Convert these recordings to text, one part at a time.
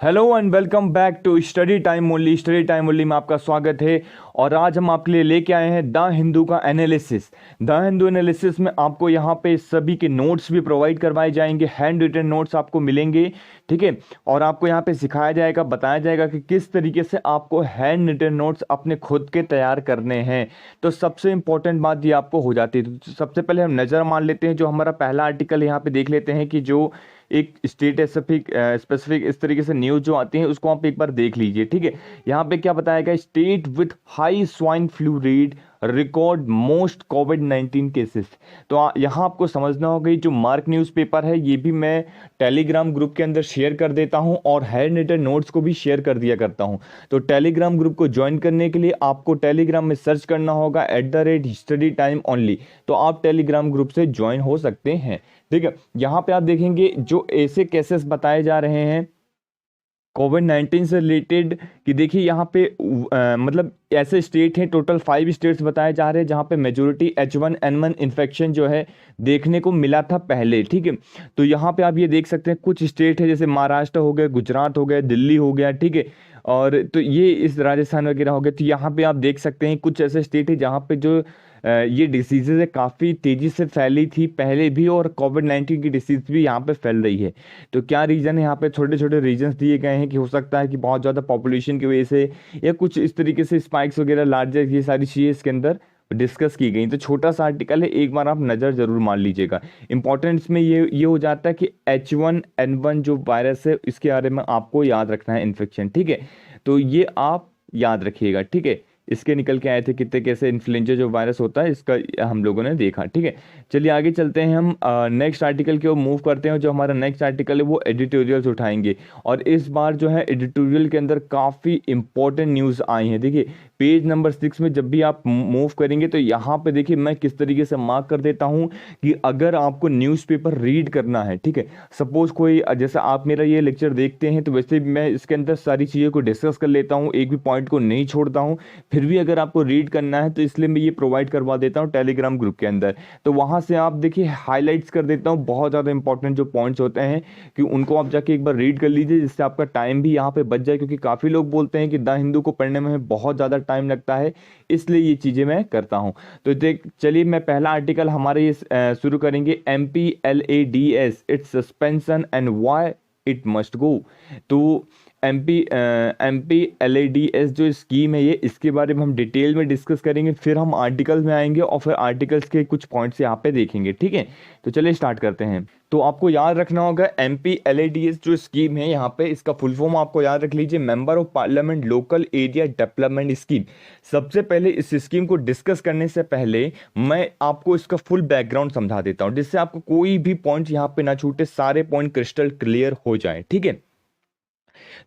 Hello and welcome back to study time only में आपका स्वागत है। और आज हम आपके लिए लेके आए हैं द हिंदू का एनालिसिस। द हिंदू एनालिसिस में आपको यहाँ पे सभी के नोट्स भी प्रोवाइड करवाए जाएंगे, हैंड रिटन नोट्स आपको मिलेंगे, ठीक है। और आपको यहाँ पे सिखाया जाएगा, बताया जाएगा कि किस तरीके से आपको हैंड रिटन नोट्स अपने खुद के तैयार करने हैं। तो सबसे इंपॉर्टेंट बात ये आपको हो जाती है। तो सबसे पहले हम नज़र मान लेते हैं, जो हमारा पहला आर्टिकल यहाँ पे देख लेते हैं कि जो एक स्टेट स्पेसिफिक इस तरीके से न्यूज जो आती है उसको आप एक बार देख लीजिए, ठीक है। यहाँ पे क्या बताया गया, state with high swine flu rate record most covid cases. तो यहाँ आपको समझना होगा, जो मार्क न्यूज़पेपर है ये भी मैं टेलीग्राम ग्रुप के अंदर शेयर कर देता हूँ और हैंड रिटन नोट्स को भी शेयर कर दिया करता हूँ। तो टेलीग्राम ग्रुप को ज्वाइन करने के लिए आपको टेलीग्राम में सर्च करना होगा @studytime_only। तो आप टेलीग्राम ग्रुप से ज्वाइन हो सकते हैं, ठीक है। यहाँ पे आप देखेंगे जो ऐसे केसेस बताए जा रहे हैं कोविड-19 से रिलेटेड, कि देखिए यहाँ पे मतलब ऐसे स्टेट हैं, टोटल 5 स्टेट्स बताए जा रहे हैं जहाँ पे मेजोरिटी H1N1 इन्फेक्शन जो है देखने को मिला था पहले, ठीक है। तो यहाँ पे आप ये देख सकते हैं कुछ स्टेट है जैसे महाराष्ट्र हो गया, गुजरात हो गया, दिल्ली हो गया, ठीक है। और तो ये इस राजस्थान वगैरह हो गया। तो यहाँ पे आप देख सकते हैं कुछ ऐसे स्टेट है जहाँ पे जो ये डिसीजेज है काफ़ी तेज़ी से फैली थी पहले भी, और कोविड-19 की डिसीज भी यहाँ पे फैल रही है। तो क्या रीज़न है, यहाँ पे छोटे छोटे रीजंस दिए गए हैं कि हो सकता है कि बहुत ज़्यादा पॉपुलेशन की वजह से या कुछ इस तरीके से स्पाइक्स वगैरह लार्जर, ये सारी चीज़ें इसके अंदर डिस्कस की गई। तो छोटा सा आर्टिकल है, एक बार आप नज़र ज़रूर मार लीजिएगा। इंपॉर्टेंस में ये हो जाता है कि H1N1 जो वायरस है इसके बारे में आपको याद रखना है, इन्फेक्शन, ठीक है। तो ये आप याद रखिएगा, ठीक है। इसके निकल के आए थे कितने कैसे इन्फ्लुएंजा जो वायरस होता है इसका हम लोगों ने देखा, ठीक है। चलिए आगे चलते हैं, हम नेक्स्ट आर्टिकल की ओर मूव करते हैं। जो हमारा नेक्स्ट आर्टिकल है वो एडिटोरियल्स उठाएंगे, और इस बार जो है एडिटोरियल के अंदर काफ़ी इंपॉर्टेंट न्यूज़ आई हैं। देखिए पेज नंबर 6 में जब भी आप मूव करेंगे तो यहाँ पे देखिए मैं किस तरीके से मार्क कर देता हूँ कि अगर आपको न्यूज़पेपर रीड करना है, ठीक है। सपोज कोई जैसा आप मेरा ये लेक्चर देखते हैं तो वैसे भी मैं इसके अंदर सारी चीज़ों को डिस्कस कर लेता हूँ, एक भी पॉइंट को नहीं छोड़ता हूँ। फिर भी अगर आपको रीड करना है तो इसलिए मैं ये प्रोवाइड करवा देता हूँ टेलीग्राम ग्रुप के अंदर। तो वहाँ से आप देखिए हाईलाइट्स कर देता हूँ, बहुत ज़्यादा इंपॉर्टेंट जो पॉइंट्स होते हैं कि उनको आप जाके एक बार रीड कर लीजिए, जिससे आपका टाइम भी यहाँ पे बच जाए। क्योंकि काफ़ी लोग बोलते हैं कि द हिंदू को पढ़ने में बहुत ज़्यादा टाइम लगता है, इसलिए ये चीज़ें मैं करता हूँ। तो देख चलिए मैं पहला आर्टिकल हमारे ये शुरू करेंगे, MPLADS it's suspension and why it must go. तो MPLADS जो स्कीम है ये, इसके बारे में हम डिटेल में डिस्कस करेंगे, फिर हम आर्टिकल्स में आएंगे और फिर आर्टिकल्स के कुछ पॉइंट्स यहाँ पे देखेंगे, ठीक है। तो चलिए स्टार्ट करते हैं। तो आपको याद रखना होगा MPLADS जो स्कीम है यहाँ पे, इसका फुल फॉर्म आपको याद रख लीजिए, member of parliament local area development scheme. सबसे पहले इस स्कीम को डिस्कस करने से पहले मैं आपको इसका फुल बैकग्राउंड समझा देता हूँ, जिससे आपको कोई भी पॉइंट यहाँ पे ना छूटे, सारे पॉइंट क्रिस्टल क्लियर हो जाए, ठीक है।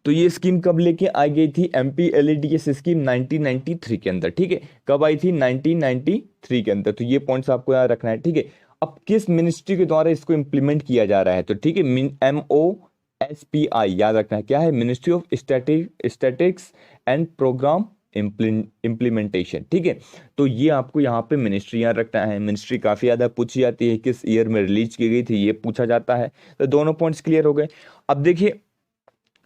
तो ये स्कीम कब लेके आई गई थी, MPLADS स्कीम 1993 के अंदर, ठीक है। कब आई थी, 1993 के अंदर। तो ये पॉइंट्स आपको याद रखना है, ठीक है। अब किस मिनिस्ट्री के द्वारा इसको इंप्लीमेंट किया जा रहा है, तो ठीक है, MOSPI याद रखना है, क्या है, Ministry of Statistics and Programme Implementation, ठीक है। तो ये आपको यहाँ पे मिनिस्ट्री याद रखना है। मिनिस्ट्री काफ़ी ज़्यादा पूछी जाती है, किस ईयर में रिलीज की गई थी ये पूछा जाता है। तो दोनों पॉइंट्स क्लियर हो गए। अब देखिए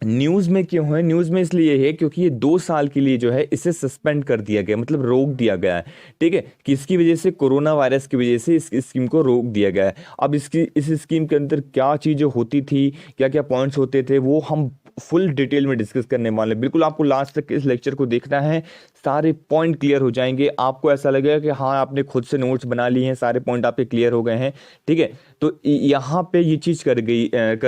न्यूज़ में क्यों है, न्यूज़ में इसलिए है क्योंकि ये 2 साल के लिए जो है इसे सस्पेंड कर दिया गया, मतलब रोक दिया गया है, ठीक है। किसकी वजह से, कोरोना वायरस की वजह से इस स्कीम को रोक दिया गया है। अब इस स्कीम के अंदर क्या चीज़ें होती थी, क्या क्या पॉइंट्स होते थे, वो हम फुल डिटेल में डिस्कस करने वाले हैं। बिल्कुल आपको लास्ट तक इस लेक्चर को देखना है, सारे पॉइंट क्लियर हो जाएंगे। आपको ऐसा लगेगा कि हाँ आपने खुद से नोट्स बना लिए हैं, सारे पॉइंट आपके क्लियर हो गए हैं, ठीक है। तो यहाँ पे ये चीज़ कर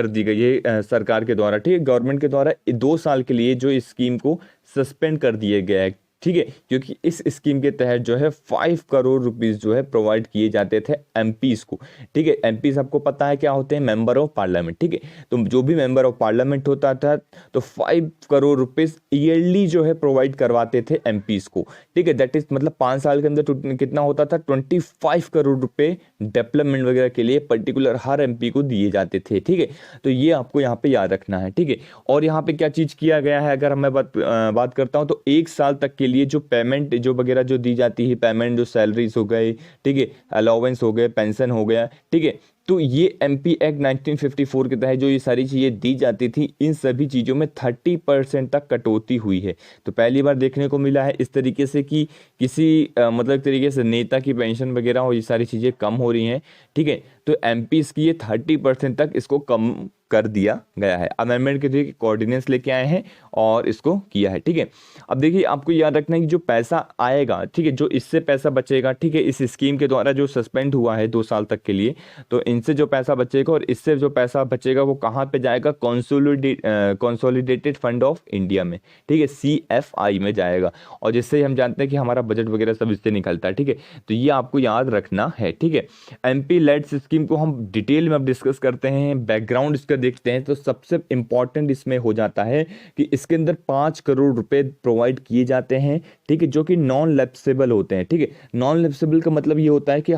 दी गई है सरकार के द्वारा, ठीक है, गवर्नमेंट के द्वारा 2 साल के लिए जो इस स्कीम को सस्पेंड कर दिया गया है, ठीक है। क्योंकि इस स्कीम के तहत जो है 5 करोड़ रुपीस जो है प्रोवाइड किए जाते थे एमपीज को, ठीक है। एमपीज आपको पता है क्या होते हैं, मेंबर ऑफ पार्लियामेंट, ठीक है। तो जो भी मेंबर ऑफ पार्लियामेंट होता था तो 5 करोड़ रुपीस ईयरली जो है प्रोवाइड करवाते थे एमपीज को, ठीक है। दैट इज मतलब 5 साल के अंदर कितना होता था, 25 करोड़ रुपए डेवलपमेंट वगैरह के लिए पर्टिकुलर हर एमपी को दिए जाते थे, ठीक है। तो ये आपको यहाँ पे याद रखना है, ठीक है। और यहाँ पे क्या चीज़ किया गया है, अगर मैं बात करता हूँ तो 1 साल तक के लिए जो पेमेंट जो वगैरह जो दी जाती है, पेमेंट जो सैलरीज हो गई, ठीक है, अलाउंस हो गए, पेंशन हो गया, ठीक है, तो ये एमपी एक्ट 1954 के तहत जो ये सारी चीज़ें दी जाती थी, इन सभी चीज़ों में 30% तक कटौती हुई है। तो पहली बार देखने को मिला है इस तरीके से कि किसी मतलब तरीके से नेता की पेंशन वगैरह और ये सारी चीज़ें कम हो रही हैं, ठीक है। तो एमपीज़ की ये 30% तक इसको कम कर दिया गया है। अमेंडमेंट के जरिए कोऑर्डिनेंस लेके आए हैं और इसको किया है, ठीक है। अब देखिए आपको याद रखना है कि जो पैसा आएगा, ठीक है, जो इससे पैसा बचेगा, ठीक है, इस स्कीम के द्वारा जो सस्पेंड हुआ है 2 साल तक के लिए, तो इनसे जो पैसा बचेगा और इससे जो पैसा बचेगा वो कहाँ पे जाएगा, कंसोलिडेटेड फंड ऑफ इंडिया में, ठीक है, CFI में जाएगा। और जिससे हम जानते हैं कि हमारा बजट वगैरह सब इससे निकलता है, ठीक है। तो ये आपको याद रखना है, ठीक है। एमपी लेड स्कीम को हम डिटेल में अब डिस्कस करते हैं, बैकग्राउंड इसका देखते हैं। तो सबसे इंपॉर्टेंट इसमें हो जाता है कि इसके अंदर 5 करोड़ रुपए प्रोवाइड किए जाते हैं, ठीक है, जो कि नॉन लैप्सेबल होते हैं, ठीक है। नॉन लैप्सेबल का मतलब ये होता है कि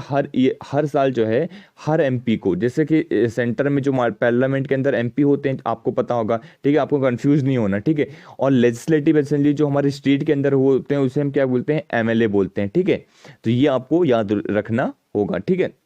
हर साल जो है हर एमपी को, जैसे कि सेंटर में जो पार्लियामेंट के अंदर एमपी होते हैं, आपको पता होगा, ठीक है, आपको कंफ्यूज नहीं होना, ठीक है। और लेजिस्लेटिव असेंबली जो हमारे स्टेट के अंदर होते हैं उसे हम क्या बोलते हैं, MLA बोलते हैं, ठीक है। तो ये आपको याद रखना होगा, ठीक है।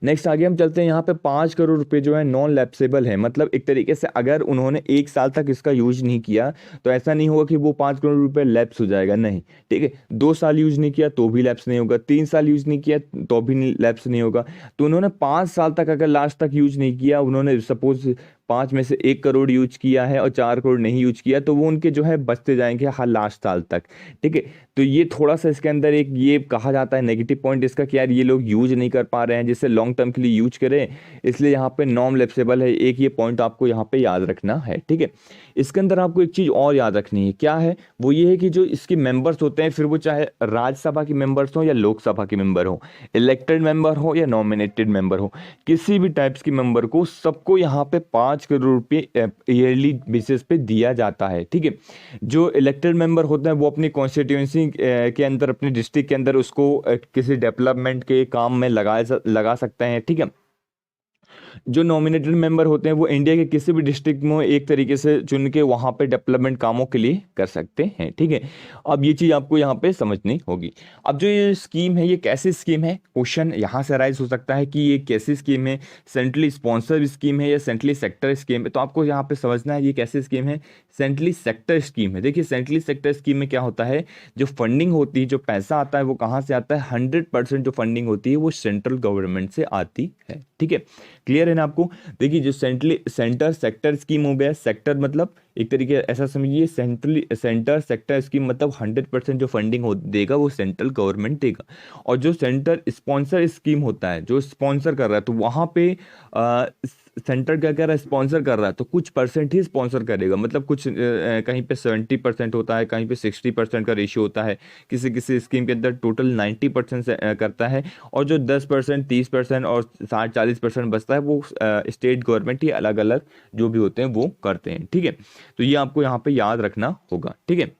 नेक्स्ट आगे हम चलते हैं। यहाँ पे 5 करोड़ रुपए जो है नॉन लैप्सेबल है, मतलब एक तरीके से अगर उन्होंने 1 साल तक इसका यूज नहीं किया तो ऐसा नहीं होगा कि वो 5 करोड़ रुपए लैप्स हो जाएगा, नहीं, ठीक है। 2 साल यूज नहीं किया तो भी लैप्स नहीं होगा, 3 साल यूज नहीं किया तो भी लैप्स नहीं होगा। तो उन्होंने 5 साल तक अगर लास्ट तक यूज नहीं किया, उन्होंने सपोज 5 में से 1 करोड़ यूज किया है और 4 करोड़ नहीं यूज किया, तो वो उनके जो है बचते जाएंगे हर लास्ट साल तक, ठीक है। तो ये थोड़ा सा इसके अंदर एक ये कहा जाता है नेगेटिव पॉइंट इसका कि यार ये लोग यूज नहीं कर पा रहे हैं, जिससे लॉन्ग टर्म के लिए यूज करें, इसलिए यहाँ पे नॉन लैप्सेबल है। एक ये पॉइंट आपको यहाँ पे याद रखना है, ठीक है। इसके अंदर आपको एक चीज और याद रखनी है, क्या है वो, ये है कि जो इसके मेंबर्स होते हैं, फिर वो चाहे राज्यसभा के मेंबर्स हो या लोकसभा के मेंबर हो, इलेक्टेड मेंबर हो या नॉमिनेटेड मेंबर हो, किसी भी टाइप्स के मेंबर को, सबको यहाँ पे 5 करोड़ रुपये ईयरली बेसिस पे दिया जाता है, ठीक है। जो इलेक्टेड मेंबर होते हैं वो अपनी कॉन्स्टिट्यूंसी के अंदर, अपने डिस्ट्रिक्ट के अंदर उसको किसी डेवलपमेंट के काम में लगा सकते हैं, ठीक है। जो नॉमिनेटेड मेंबर होते हैं वो इंडिया के किसी भी डिस्ट्रिक्ट में एक तरीके से चुन के वहां पे डेवलपमेंट कामों के लिए कर सकते हैं, ठीक है। अब ये चीज आपको यहाँ पे समझनी होगी। अब जो ये स्कीम है ये कैसी स्कीम है, क्वेश्चन यहाँ से राइज हो सकता है कि ये कैसी स्कीम है, सेंट्रली स्पॉन्सर स्कीम है या सेंट्रली सेक्टर स्कीम है। तो आपको यहाँ पे समझना है ये कैसी स्कीम है, सेंट्रली सेक्टर स्कीम है। देखिए सेंट्रली सेक्टर स्कीम में क्या होता है, जो फंडिंग होती है, जो पैसा आता है वो कहाँ से आता है, 100% जो फंडिंग होती है वो सेंट्रल गवर्नमेंट से आती है, ठीक है। क्लियर है ना आपको। देखिए जो सेंटर सेक्टर स्कीम हो गया, सेक्टर मतलब एक तरीके ऐसा समझिए, सेंटर सेक्टर स्कीम मतलब 100% जो फंडिंग हो देगा वो सेंट्रल गवर्नमेंट देगा। और जो सेंटर स्पॉन्सर स्कीम होता है, जो स्पॉन्सर कर रहा है, तो वहां पे सेंटर क्या कर रहा है, स्पॉन्सर कर रहा है तो कुछ परसेंट ही स्पॉन्सर करेगा, मतलब कुछ कहीं पे 70% होता है, कहीं पे 60% का रेशियो होता है, किसी किसी स्कीम के अंदर टोटल 90% करता है। और जो 10%, 30% और 60-40% बचता है वो स्टेट गवर्नमेंट ही अलग अलग जो भी होते हैं वो करते हैं, ठीक है। तो ये आपको यहाँ पे याद रखना होगा, ठीक है।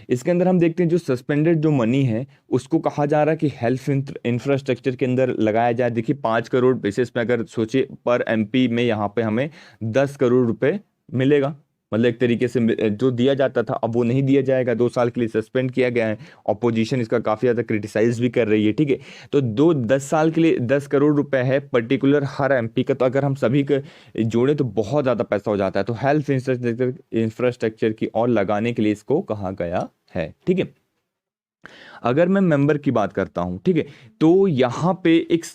इसके अंदर हम देखते हैं जो सस्पेंडेड जो मनी है उसको कहा जा रहा है कि हेल्थ इंफ्रास्ट्रक्चर के अंदर लगाया जाए। देखिए 5 करोड़ बेसिस पे अगर सोचे पर एमपी में यहाँ पे हमें 10 करोड़ रुपए मिलेगा, मतलब एक तरीके से जो दिया जाता था अब वो नहीं दिया जाएगा, 2 साल के लिए सस्पेंड किया गया है। ऑपोजिशन इसका काफ़ी ज़्यादा क्रिटिसाइज भी कर रही है, ठीक है। तो 10 साल के लिए 10 करोड़ रुपए है पर्टिकुलर हर एमपी का, तो अगर हम सभी के जोड़े तो बहुत ज़्यादा पैसा हो जाता है। तो हेल्थ इंफ्रास्ट्रक्चर की और लगाने के लिए इसको कहा गया है, ठीक है। अगर मैं मेंबर की बात करता हूं, ठीक है, तो यहाँ पे एक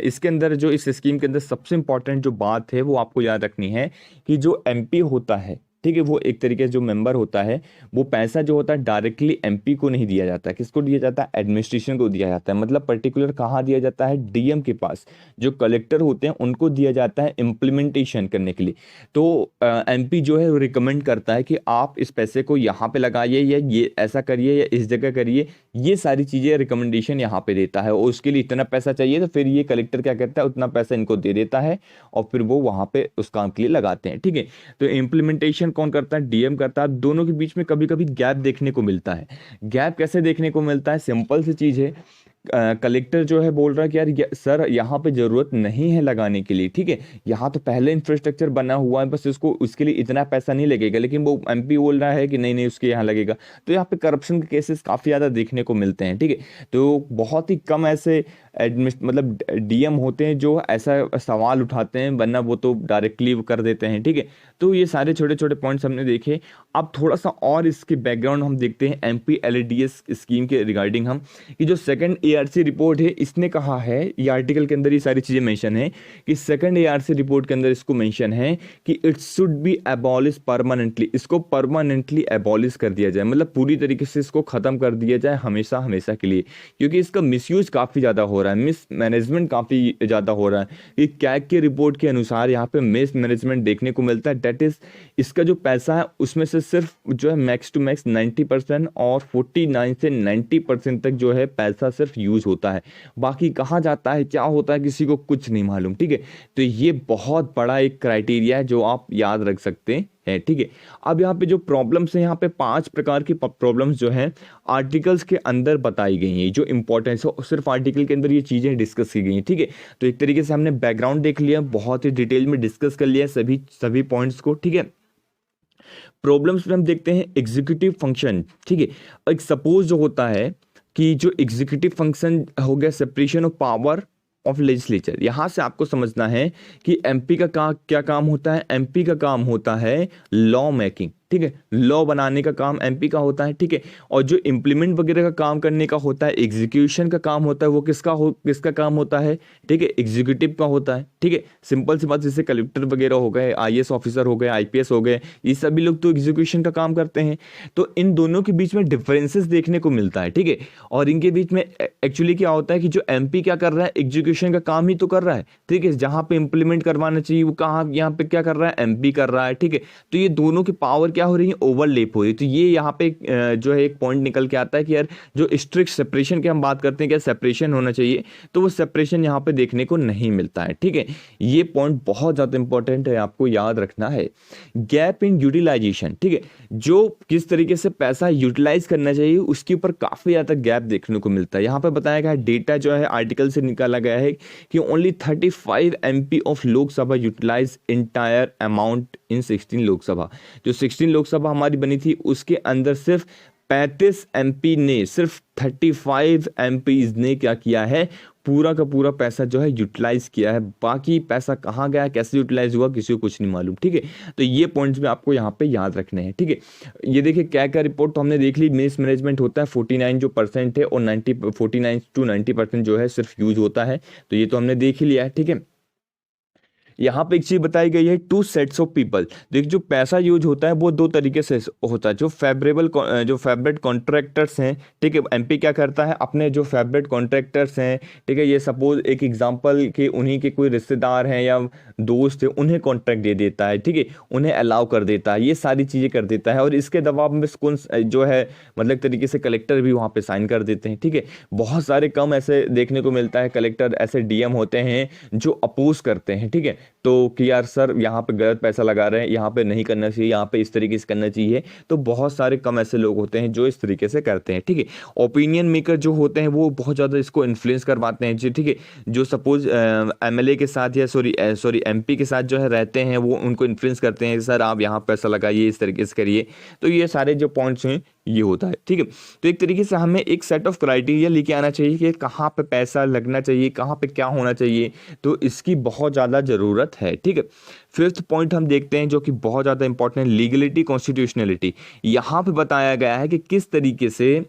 इसके अंदर जो इस स्कीम के अंदर सबसे इंपॉर्टेंट जो बात है वो आपको याद रखनी है कि जो एमपी होता है, ठीक है, वो एक तरीके से जो मेंबर होता है वो पैसा जो होता है डायरेक्टली एमपी को नहीं दिया जाता है। किसको दिया जाता है, एडमिनिस्ट्रेशन को दिया जाता है। मतलब पर्टिकुलर कहाँ दिया जाता है, डीएम के पास, जो कलेक्टर होते हैं उनको दिया जाता है इम्प्लीमेंटेशन करने के लिए। तो एमपी जो है वो रिकमेंड करता है कि आप इस पैसे को यहाँ पे लगाइए या ये ऐसा करिए या इस जगह करिए, ये सारी चीज़ें रिकमेंडेशन यहाँ पे देता है। और उसके लिए इतना पैसा चाहिए तो फिर ये कलेक्टर क्या करता है, उतना पैसा इनको दे देता है और फिर वो वहाँ पे उस काम के लिए लगाते हैं, ठीक है। तो इम्प्लीमेंटेशन कौन करता है, डीएम करता है। दोनों के बीच में कभी कभी गैप देखने को मिलता है। गैप कैसे देखने को मिलता है, सिंपल सी चीज़ है, कलेक्टर जो है बोल रहा है कि यार सर यहाँ पे जरूरत नहीं है लगाने के लिए, ठीक है, यहाँ तो पहले इंफ्रास्ट्रक्चर बना हुआ है, बस इसको उसके लिए इतना पैसा नहीं लगेगा, लेकिन वो एमपी बोल रहा है कि नहीं नहीं उसके यहाँ लगेगा। तो यहाँ पे करप्शन के केसेस काफ़ी ज़्यादा देखने को मिलते हैं, ठीक है। तो बहुत ही कम ऐसे मतलब डीएम होते हैं जो ऐसा सवाल उठाते हैं, वरना वो तो डायरेक्टली कर देते हैं, ठीक है। तो ये सारे छोटे छोटे पॉइंट्स हमने देखे। अब थोड़ा सा और इसके बैकग्राउंड हम देखते हैं MPLADS स्कीम के रिगार्डिंग हम, कि जो सेकंड ARC रिपोर्ट है इसने कहा है, ये आर्टिकल के अंदर ये सारी चीज़ें मेंशन है कि सेकंड ARC रिपोर्ट के अंदर इसको मेंशन है कि it should be abolish permanently, इसको परमानेंटली एबॉलिश कर दिया जाए, मतलब पूरी तरीके से इसको ख़त्म कर दिया जाए हमेशा हमेशा के लिए, क्योंकि इसका मिसयूज काफ़ी ज़्यादा हो रहा है, मिस मैनेजमेंट काफ़ी ज़्यादा हो रहा है। कि कैग के रिपोर्ट के अनुसार यहाँ पे मिस मैनेजमेंट देखने को मिलता है, डेट इज़ इसका जो पैसा है उसमें से सिर्फ जो है मैक्स टू मैक्स 90% और 49 से 90% तक जो है पैसा सिर्फ यूज होता है, बाकी कहाँ जाता है क्या होता है किसी को कुछ नहीं मालूम, ठीक है। तो ये बहुत बड़ा एक क्राइटेरिया है जो आप याद रख सकते हैं, ठीक है। अब यहाँ पे जो प्रॉब्लम्स हैं, यहाँ पे 5 प्रकार की प्रॉब्लम्स जो हैं आर्टिकल्स के अंदर बताई गई हैं, जो इंपॉर्टेंस है सिर्फ आर्टिकल के अंदर ये चीज़ें डिस्कस की गई हैं, ठीक है। तो एक तरीके से हमने बैकग्राउंड देख लिया, बहुत ही डिटेल में डिस्कस कर लिया सभी पॉइंट्स को, ठीक है। प्रॉब्लम्स में हम देखते हैं एग्जीक्यूटिव फंक्शन, ठीक है। एक सपोज जो होता है कि जो एग्जीक्यूटिव फंक्शन हो गया separation of power of legislature, यहां से आपको समझना है कि एमपी का क्या काम होता है। एमपी का काम होता है लॉ मेकिंग, ठीक है, लॉ बनाने का काम एमपी का होता है, ठीक है। और जो इम्प्लीमेंट वगैरह का काम करने का होता है, एग्जीक्यूशन का काम होता है, वो किसका काम होता है, ठीक है, एग्जीक्यूटिव का होता है, ठीक है। सिंपल सी बात, जैसे कलेक्टर वगैरह हो गए, IAS ऑफिसर हो गए, IPS हो गए, ये सभी लोग तो एग्जीक्यूशन का काम करते हैं। तो इन दोनों के बीच में डिफरेंसेस देखने को मिलता है, ठीक है। और इनके बीच में एक्चुअली क्या होता है कि जो एमपी क्या कर रहा है, एग्जीक्यूशन का काम ही तो कर रहा है, ठीक है। जहां पे इंप्लीमेंट करवाना चाहिए वो कहाँ यहाँ पे क्या कर रहा है, एमपी कर रहा है, ठीक है। तो ये दोनों की पावर क्या हो रही है, ओवरलैप हो रही है। तो ये यहाँ पे जो है एक पॉइंट निकल के आता है कि यार जो स्ट्रिक्ट सेपरेशन की हम बात करते हैं, क्या सेपरेशन होना चाहिए, तो वो सेपरेशन यहाँ पे देखने को नहीं मिलता है, ठीक है। ये पॉइंट बहुत ज़्यादा इंपॉर्टेंट है, आपको याद रखना है। गैप इन यूटिलाइजेशन, ठीक है, जो किस तरीके से पैसा यूटिलाइज करना चाहिए उसके ऊपर काफ़ी ज़्यादा गैप देखने को मिलता है। यहाँ पे बताया गया है, डेटा जो है आर्टिकल से निकाला गया है कि only 35 MP of Lok Sabha utilise entire amount in 16 Lok Sabha. जो 16 लोकसभा हमारी बनी थी उसके अंदर सिर्फ 35 MP ने, सिर्फ 35 MPs ने क्या किया है, पूरा का पूरा पैसा जो है यूटिलाइज किया है। बाकी पैसा कहाँ गया, कैसे यूटिलाइज हुआ, किसी को कुछ नहीं मालूम, ठीक है। तो ये पॉइंट्स भी आपको यहाँ पे याद रखने हैं, ठीक है। ये देखिए क्या रिपोर्ट तो हमने देख ली, मिस मैनेजमेंट होता है 49 जो % है, और 49 to 90% जो है सिर्फ यूज होता है। तो ये तो हमने देख ही लिया है, ठीक है। यहाँ पे एक चीज बताई गई है, 2 सेट्स ऑफ पीपल। देखिए जो पैसा यूज होता है वो 2 तरीके से होता है। जो फेवरेट कॉन्ट्रैक्टर्स हैं, ठीक है, एमपी क्या करता है, अपने जो फेवरेट कॉन्ट्रैक्टर्स हैं, ठीक है, ये सपोज एक एग्जांपल कि उन्हीं के कोई रिश्तेदार हैं या दोस्त हैं, उन्हें कॉन्ट्रैक्ट दे देता है, ठीक है, उन्हें अलाउ कर देता है, ये सारी चीज़ें कर देता है। और इसके दबाव में कौन जो है मतलब तरीके से कलेक्टर भी वहाँ पे साइन कर देते हैं, ठीक है। बहुत सारे कम ऐसे देखने को मिलता है कलेक्टर, ऐसे डीएम होते हैं जो अपोज करते हैं, ठीक है, तो कि यार सर यहाँ पे गलत पैसा लगा रहे हैं, यहाँ पे नहीं करना चाहिए, यहाँ पे इस तरीके से करना चाहिए। तो बहुत सारे कम ऐसे लोग होते हैं जो इस तरीके से करते हैं, ठीक है। ओपिनियन मेकर जो होते हैं वो बहुत ज़्यादा इसको इन्फ्लुएंस करवाते हैं जी, ठीक है। जो सपोज MLA के साथ या सॉरी MP के साथ जो है रहते हैं, वो उनको इन्फ्लुएंस करते हैं, सर आप यहाँ पैसा लगाइए, इस तरीके से करिए। तो ये सारे जो पॉइंट्स हैं ये होता है, ठीक है। तो एक तरीके से हमें एक सेट ऑफ क्राइटेरिया लेके आना चाहिए कि कहाँ पे पैसा लगना चाहिए, कहाँ पे क्या होना चाहिए, तो इसकी बहुत ज़्यादा ज़रूरत है, ठीक है। 5th पॉइंट हम देखते हैं जो कि बहुत ज़्यादा इंपॉर्टेंट, लीगलिटी कॉन्स्टिट्यूशनलिटी। यहाँ पे बताया गया है कि किस तरीके से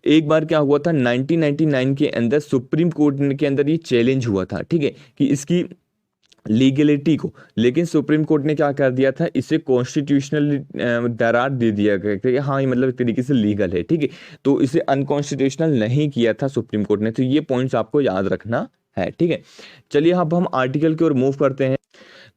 एक बार क्या हुआ था 1999 के अंदर सुप्रीम कोर्ट के अंदर ये चैलेंज हुआ था, ठीक है, कि इसकी लीगलिटी को, लेकिन सुप्रीम कोर्ट ने क्या कर दिया था, इसे कॉन्स्टिट्यूशनल दरार दे दिया गया कि हाँ ये मतलब एक तरीके से लीगल है, ठीक है। तो इसे अनकॉन्स्टिट्यूशनल नहीं किया था सुप्रीम कोर्ट ने। तो ये पॉइंट्स आपको याद रखना है, ठीक है। चलिए अब हम आर्टिकल की ओर मूव करते हैं।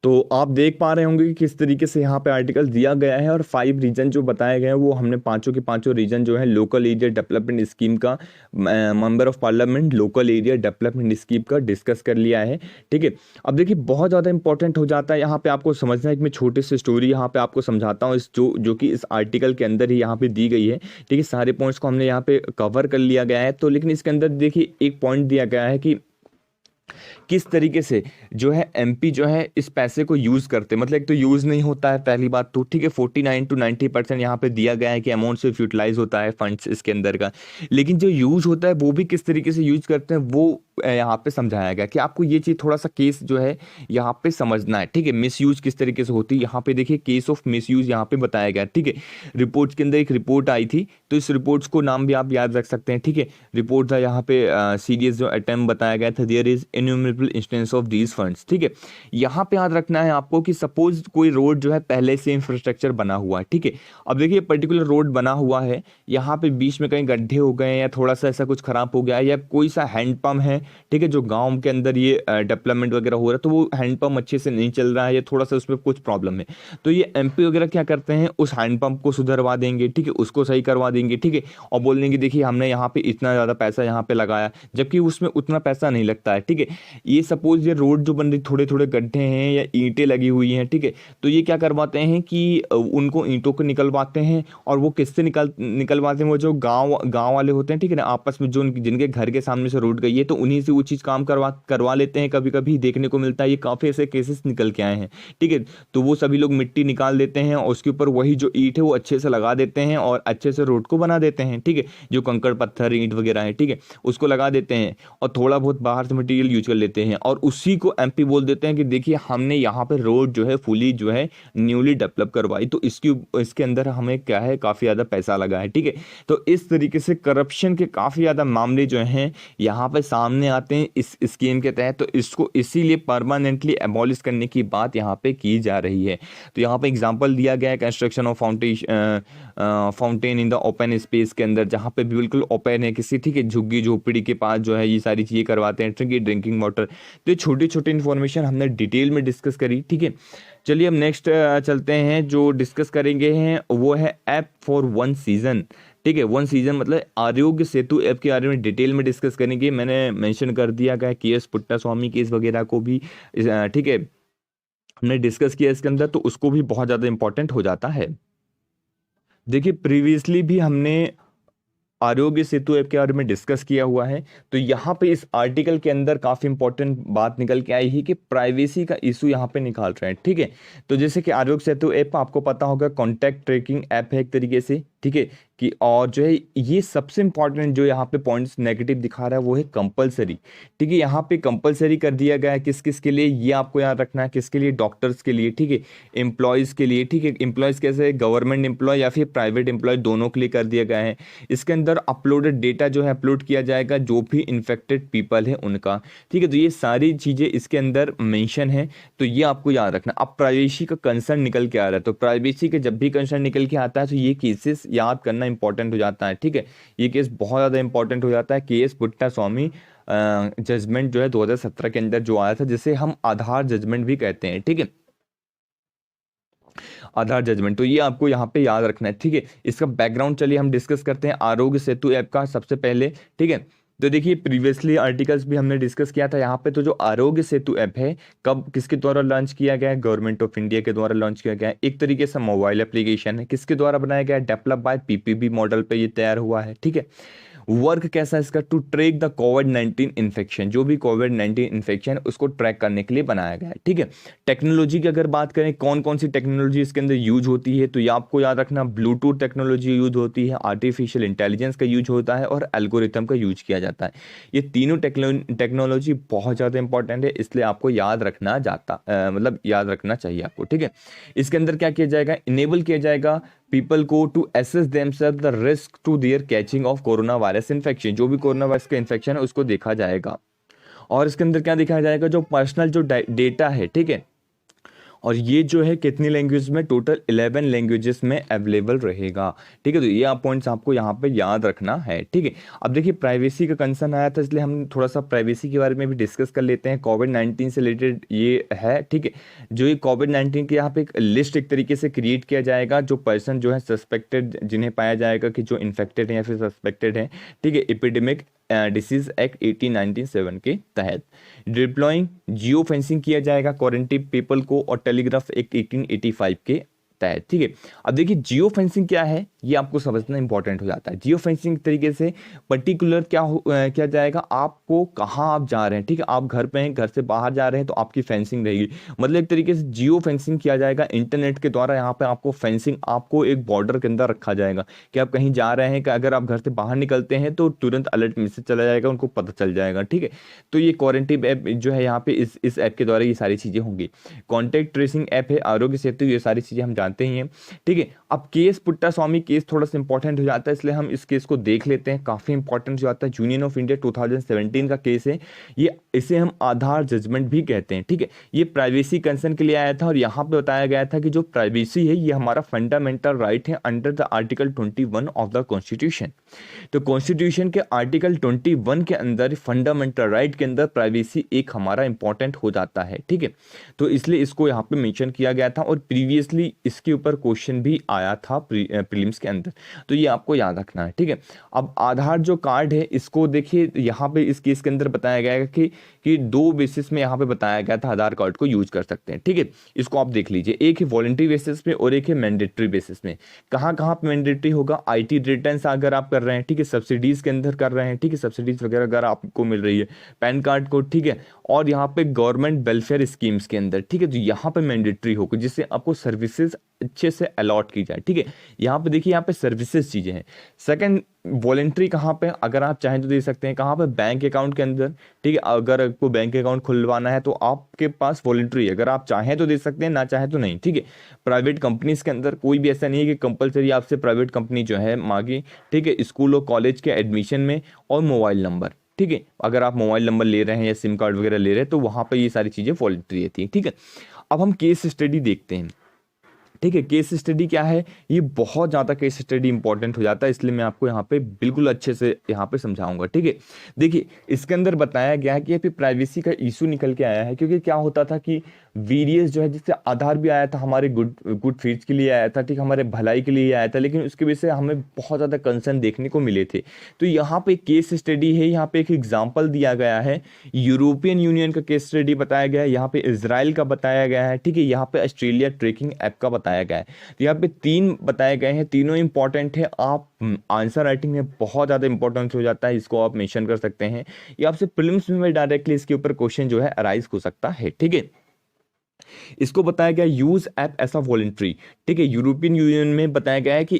तो आप देख पा रहे होंगे कि किस तरीके से यहाँ पे आर्टिकल दिया गया है, और 5 रीजन जो बताए गए हैं वो हमने पांचों के पांचों रीजन जो है लोकल एरिया डेवलपमेंट स्कीम का, member of parliament local area development scheme का डिस्कस कर लिया है, ठीक है। अब देखिए बहुत ज़्यादा इंपॉर्टेंट हो जाता है यहाँ पे आपको समझना है कि मैं छोटी सी स्टोरी यहाँ पे आपको समझाता हूँ, इस जो कि इस आर्टिकल के अंदर ही यहाँ पे दी गई है, ठीक है। सारे पॉइंट्स को हमने यहाँ पे कवर कर लिया गया है। तो लेकिन इसके अंदर देखिए एक पॉइंट दिया गया है कि किस तरीके से जो है एमपी जो है इस पैसे को यूज करते हैं। मतलब एक तो यूज नहीं होता है पहली बात तो, ठीक है, 49 to 90% यहाँ पे दिया गया है कि अमाउंट सिर्फ यूटिलाइज होता है फंड्स इसके अंदर का, लेकिन जो यूज होता है वो भी किस तरीके से यूज करते हैं वो यहाँ पे समझाया गया कि आपको ये चीज थोड़ा सा केस जो है यहाँ पे समझना है, ठीक है। मिस यूज किस तरीके से होती है यहाँ पे देखिए, केस ऑफ मिस यूज यहाँ पे बताया गया, ठीक है। रिपोर्ट के अंदर एक रिपोर्ट आई थी, तो इस रिपोर्ट्स को नाम भी आप याद रख सकते हैं, ठीक है। रिपोर्ट था यहाँ पे सीरियस जो अटेम्प्ट बताया गया था, there is innumerable instance of these funds, ठीक है। यहाँ पे याद रखना है आपको कि सपोज कोई रोड जो है पहले से इंफ्रास्ट्रक्चर बना हुआ है, ठीक है। अब देखिए पर्टिकुलर रोड बना हुआ है, यहाँ पे बीच में कहीं गड्ढे हो गए या थोड़ा सा ऐसा कुछ खराब हो गया है, या कोई सा हैंडपम्प है, ठीक है, जो गांव के अंदर ये डेवलपमेंट वगैरह हो रहा है, तो वो हैंडपम्प अच्छे से नहीं चल रहा है या थोड़ा सा उसमें कुछ प्रॉब्लम है, तो ये एमपी वगैरह क्या करते हैं, उस हैंडपम्प को सुधरवा देंगे, ठीक है, उसको सही करवा देंगे, ठीक है, और बोल देंगे देखिए हमने यहाँ पे इतना ज़्यादा पैसा यहाँ पे लगाया, जबकि उसमें उतना पैसा नहीं लगता है, ठीक है। ये सपोज ये रोड जो बन रही, थोड़े थोड़े गड्ढे हैं या ईंटें लगी हुई हैं, ठीक है, तो ये क्या करवाते हैं कि उनको ईंटों को निकलवाते हैं, और वो किससे निकलवाते हैं, वो जो गाँव वाले होते हैं, ठीक है ना, आपस में जो जिनके घर के सामने से रोड गई है, तो उन्हीं से वो चीज़ काम करवा लेते हैं। कभी कभी देखने को मिलता है, ये काफ़ी ऐसे केसेस निकल के आए हैं, ठीक है। तो वो सभी लोग मिट्टी निकाल देते हैं और उसके ऊपर वही जो ईंट है वो अच्छे से लगा देते हैं और अच्छे से रोड को बना देते हैं, ठीक है। जो कंकड़ पत्थर ईंट वगैरह है, ठीक है, उसको लगा देते हैं और थोड़ा बहुत बाहर से मटेरियल यूज कर लेते हैं, और उसी को एमपी बोल देते हैं कि देखिए हमने यहाँ पे रोड जो है फुली जो है न्यूली डेवलप करवाई, तो इसके अंदर हमें क्या है, काफ़ी ज़्यादा पैसा लगा है, ठीक है। तो इस तरीके से करप्शन के काफ़ी ज़्यादा मामले जो हैं यहाँ पे सामने आते हैं इस स्कीम के तहत, तो इसको इसीलिए परमानेंटली एबॉलिश करने की बात यहाँ पे की जा रही है। तो यहाँ पे एग्जांपल दिया गया है construction of fountain in the open space के अंदर, जहाँ पे बिल्कुल ओपन है किसी, ठीक है, झुग्गी झोपड़ी के पास जो है ये सारी चीज़ें करवाते हैं, ठीक है, ड्रिंकिंग वाटर। तो ये छोटी छोटी इन्फॉर्मेशन हमने डिटेल में डिस्कस करी, ठीक है। चलिए अब नेक्स्ट चलते हैं, जो डिस्कस करेंगे हैं वो है ऐप फॉर वन सीजन, ठीक है। वन सीजन मतलब आरोग्य सेतु ऐप के बारे में डिटेल में डिस्कस करेंगे। मैंने मेंशन कर दिया गया केएस पुट्टास्वामी केस वगैरह को भी, ठीक है, हमने डिस्कस किया इसके अंदर, तो उसको भी बहुत ज़्यादा इंपॉर्टेंट हो जाता है। देखिए प्रीवियसली भी हमने आरोग्य सेतु ऐप के बारे में डिस्कस किया हुआ है, तो यहाँ पे इस आर्टिकल के अंदर काफ़ी इंपॉर्टेंट बात निकल के आई है कि प्राइवेसी का इशू यहाँ पे निकाल रहे हैं, ठीक है। तो जैसे कि आरोग्य सेतु ऐप आपको पता होगा कॉन्टैक्ट ट्रैकिंग ऐप है एक तरीके से, ठीक है, कि और जो है ये सबसे इंपॉर्टेंट जो यहाँ पे पॉइंट्स नेगेटिव दिखा रहा है वो है कंपलसरी, ठीक है। यहाँ पे कंपलसरी कर दिया गया है किस किस के लिए, ये आपको याद रखना है, किसके लिए, डॉक्टर्स के लिए, ठीक है, एम्प्लॉयज़ के लिए, ठीक है। एम्प्लॉयज़ कैसे, गवर्नमेंट एम्प्लॉय या फिर प्राइवेट एम्प्लॉय, दोनों के लिए कर दिया गया है। इसके अंदर अपलोडेड डेटा जो है अपलोड किया जाएगा जो भी इन्फेक्टेड पीपल है उनका, ठीक है। तो ये सारी चीज़ें इसके अंदर मेंशन है, तो ये आपको याद रखना। अब प्राइवेसी का कंसर्न निकल के आ रहा है, तो प्राइवेसी का जब भी कंसर्न निकल के आता है तो ये केसेस याद करना इंपॉर्टेंट हो जाता है, ठीक है। ये केस बहुत ज़्यादा इंपॉर्टेंट हो जाता है, केएस पुट्टास्वामी जजमेंट जो है 2017 के अंदर जो आया था, जिसे हम आधार जजमेंट भी कहते हैं, ठीक है, आधार जजमेंट। तो ये आपको यहाँ पे याद रखना है, ठीक है। इसका बैकग्राउंड चलिए हम डिस्कस करते हैं आरोग्य सेतु ऐप का सबसे पहले, ठीक है। तो देखिए प्रीवियसली आर्टिकल्स भी हमने डिस्कस किया था यहाँ पे। तो जो आरोग्य सेतु ऐप है कब किसके द्वारा लॉन्च किया गया है, गवर्नमेंट ऑफ इंडिया के द्वारा लॉन्च किया गया है। एक तरीके से मोबाइल एप्लीकेशन है, किसके द्वारा बनाया गया है, डेवलप बाय पीपीबी मॉडल पे ये तैयार हुआ है, ठीक है। वर्क कैसा है इसका, टू ट्रैक द कोविड-19 इन्फेक्शन, जो भी कोविड-19 इन्फेक्शन है उसको ट्रैक करने के लिए बनाया गया है, ठीक है। टेक्नोलॉजी की अगर बात करें कौन कौन सी टेक्नोलॉजी इसके अंदर यूज होती है, तो ये आपको याद रखना, ब्लूटूथ टेक्नोलॉजी यूज होती है, आर्टिफिशियल इंटेलिजेंस का यूज होता है और एल्गोरिथम का यूज किया जाता है। ये तीनों टेक्नोलॉजी बहुत ज़्यादा इंपॉर्टेंट है, इसलिए आपको याद रखना मतलब याद रखना चाहिए आपको, ठीक है। इसके अंदर क्या किया जाएगा, इनेबल किया जाएगा पीपल को to assess themselves the risk to there catching of corona virus infection, जो भी कोरोना वायरस का इन्फेक्शन है उसको देखा जाएगा। और इसके अंदर क्या दिखाया जाएगा, जो पर्सनल जो डेटा है, ठीक है, और ये जो है कितनी लैंग्वेज में, टोटल 11 लैंग्वेजेस में अवेलेबल रहेगा, ठीक है। तो ये आप पॉइंट्स आपको यहाँ पे याद रखना है, ठीक है। अब देखिए प्राइवेसी का कंसर्न आया था, इसलिए हम थोड़ा सा प्राइवेसी के बारे में भी डिस्कस कर लेते हैं। कोविड-19 से रिलेटेड ये है, ठीक है। जो ये कोविड-19 के यहाँ पे एक लिस्ट एक तरीके से क्रिएट किया जाएगा, जो पर्सन जो है सस्पेक्टेड, जिन्हें पाया जाएगा कि जो इन्फेक्टेड है या फिर सस्पेक्टेड है, ठीक है, एपिडेमिक डिसीज एक्ट 1897 के तहत। डिप्लॉइंग जियो फेंसिंग किया जाएगा क्वारंटीन पीपल को, और टेलीग्राफ एक्ट 1885 के तहत, ठीक है। अब देखिए जियो फेंसिंग क्या है, ये आपको समझना इंपॉर्टेंट हो जाता है। जियो फेंसिंग तरीके से पर्टिकुलर क्या जाएगा, आपको कहाँ आप जा रहे हैं, ठीक है, आप घर पे हैं, घर से बाहर जा रहे हैं तो आपकी फेंसिंग रहेगी। मतलब एक तरीके से जियो फेंसिंग किया जाएगा इंटरनेट के द्वारा। यहाँ पे आपको फेंसिंग, आपको एक बॉर्डर के अंदर रखा जाएगा कि आप कहीं जा रहे हैं, कि अगर आप घर से बाहर निकलते हैं तो तुरंत अलर्ट मैसेज चला जाएगा, उनको पता चल जाएगा, ठीक है। तो ये क्वारंटीन ऐप जो है यहाँ पे इस ऐप के द्वारा ये सारी चीज़ें होंगी। कॉन्टैक्ट ट्रेसिंग ऐप है आरोग्य सेतु, ये सारी चीज़ें हम जानते ही हैं, ठीक है। अब केस पुट्टा स्वामी केस थोड़ा सा इंपॉर्टेंट हो जाता है, इसलिए हम इस केस को देख लेते हैं। काफ़ी इंपॉर्टेंट हो जाता है, यूनियन ऑफ इंडिया 2017 का केस है ये, इसे हम आधार जजमेंट भी कहते हैं, ठीक है। ये प्राइवेसी कंसर्न के लिए आया था और यहाँ पे बताया गया था कि जो प्राइवेसी है ये हमारा फंडामेंटल राइट है under the article 21 of the constitution. तो कॉन्स्टिट्यूशन के आर्टिकल 21 के अंदर फंडामेंटल राइट के अंदर प्राइवेसी एक हमारा इंपॉर्टेंट हो जाता है, ठीक है। तो इसलिए इसको यहाँ पे मेंशन किया गया था और प्रीवियसली इसके ऊपर क्वेश्चन भी आया था प्रीलिम्स के अंदर, तो ये आपको याद रखना है, ठीक है। अब आधार जो कार्ड है इसको देखिए, यहाँ पे इस केस के अंदर बताया गया है कि दो बेसिस में यहाँ पे बताया गया था आधार कार्ड को यूज कर सकते हैं, ठीक है। इसको आप देख लीजिए, एक है वॉलंटरी बेसिस पे और एक है मैंडेटरी बेसिस में। कहाँ कहाँ पे मैंडेटरी होगा, IT रिटर्न्स अगर आप कर रहे हैं, ठीक है, सब्सिडीज के अंदर कर रहे हैं, ठीक है, सब्सिडीज वगैरह अगर आपको मिल रही है, पैन कार्ड को, ठीक है, और यहाँ पे गवर्नमेंट वेलफेयर स्कीम्स के अंदर, ठीक है, तो यहाँ पे मैंडेटरी होगा जिससे आपको सर्विसेज अच्छे से अलॉट की जाए, ठीक है। यहाँ पे देखिए, यहाँ पे सर्विसेज चीजें हैं। सेकंड, वॉलेंट्री कहाँ पे, अगर आप चाहें तो दे सकते हैं, कहाँ पे, बैंक अकाउंट के अंदर, ठीक है। अगर आपको बैंक अकाउंट खुलवाना है तो आपके पास वॉलेंट्री है, अगर आप चाहें तो दे सकते हैं, ना चाहें तो नहीं, ठीक है। प्राइवेट कंपनीज के अंदर कोई भी ऐसा नहीं है कि कंपलसरी आपसे प्राइवेट कंपनी जो है मांगे, ठीक है, स्कूल और कॉलेज के एडमिशन में, और मोबाइल नंबर, ठीक है। अगर आप मोबाइल नंबर ले रहे हैं या सिम कार्ड वगैरह ले रहे हैं तो वहाँ पर ये सारी चीज़ें वॉलेंट्री रहती है, ठीक है। अब हम केस स्टडी देखते हैं, ठीक है। केस स्टडी क्या है, ये बहुत ज़्यादा केस स्टडी इंपॉर्टेंट हो जाता है, इसलिए मैं आपको यहाँ पे बिल्कुल अच्छे से यहाँ पे समझाऊंगा, ठीक है। देखिए, इसके अंदर बताया गया है कि यहाँ पे प्राइवेसी का इशू निकल के आया है, क्योंकि क्या होता था कि वीरियस जो है, जिससे आधार भी आया था हमारे गुड फीड्स के लिए आया था, ठीक, हमारे भलाई के लिए आया था, लेकिन उसकी वजह से हमें बहुत ज़्यादा कंसर्न देखने को मिले थे। तो यहाँ पे केस स्टडी है, यहाँ पे एक एग्जाम्पल दिया गया है, यूरोपियन यूनियन का केस स्टडी बताया गया है, यहाँ पे इजराइल का बताया गया है, ठीक है, यहाँ पे ऑस्ट्रेलिया ट्रैकिंग ऐप का बताया गया है। तो यहाँ पे 3 बताए गए हैं, तीनों इंपॉर्टेंट है। आप आंसर राइटिंग में बहुत ज़्यादा इंपॉर्टेंस हो जाता है, इसको आप मेंशन कर सकते हैं, या आपसे प्रीलिम्स में डायरेक्टली इसके ऊपर क्वेश्चन जो है अराइज हो सकता है, ठीक है। इसको बताया गया use app as a voluntary, ठीक है। यूरोपियन यूनियन में बताया गया है कि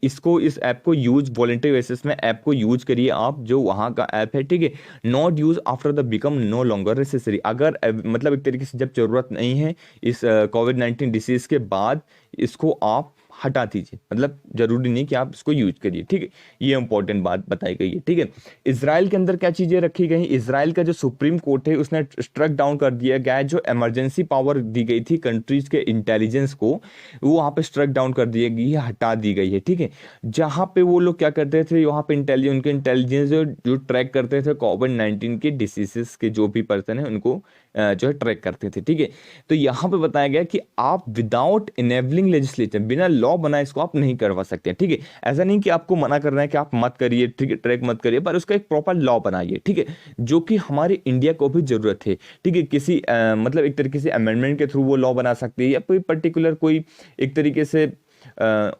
इस ऐप को यूज वॉलेंट्री बेसिस में ऐप को यूज करिए आप, जो वहाँ का ऐप है, ठीक है। Not use after the become no longer necessary, अगर मतलब एक तरीके से जब जरूरत नहीं है इस कोविड-19 डिसीज के बाद, इसको आप हटा दीजिए, मतलब जरूरी नहीं कि आप इसको यूज करिए, ठीक है। ये इंपॉर्टेंट बात बताई गई है, ठीक है। इजराइल के अंदर क्या चीजें रखी गई, इजराइल का जो सुप्रीम कोर्ट है उसने स्ट्रक डाउन कर दिया गया है, जो इमरजेंसी पावर दी गई थी कंट्रीज के इंटेलिजेंस को, वो वहाँ पे स्ट्रक डाउन कर दी गई है, हटा दी गई है, ठीक है। जहाँ पे वो लोग क्या करते थे, वहाँ पे उनके इंटेलिजेंस जो ट्रैक करते थे कोविड-19 के डिसीजेस के जो भी पर्सन है उनको जो है ट्रैक करते थे, ठीक है। तो यहाँ पे बताया गया कि आप विदाउट इनेबलिंग लेजिस्लेचर, बिना लॉ बनाए इसको आप नहीं करवा सकते, ठीक है। ऐसा नहीं कि आपको मना कर रहे हैं कि आप मत करिए, ठीक है, ट्रैक मत करिए, पर उसका एक प्रॉपर लॉ बनाइए, ठीक है, जो कि हमारे इंडिया को भी जरूरत है, ठीक है। किसी मतलब एक तरीके से अमेंडमेंट के थ्रू वो लॉ बना सकते हैं, या कोई पर्टिकुलर कोई एक तरीके से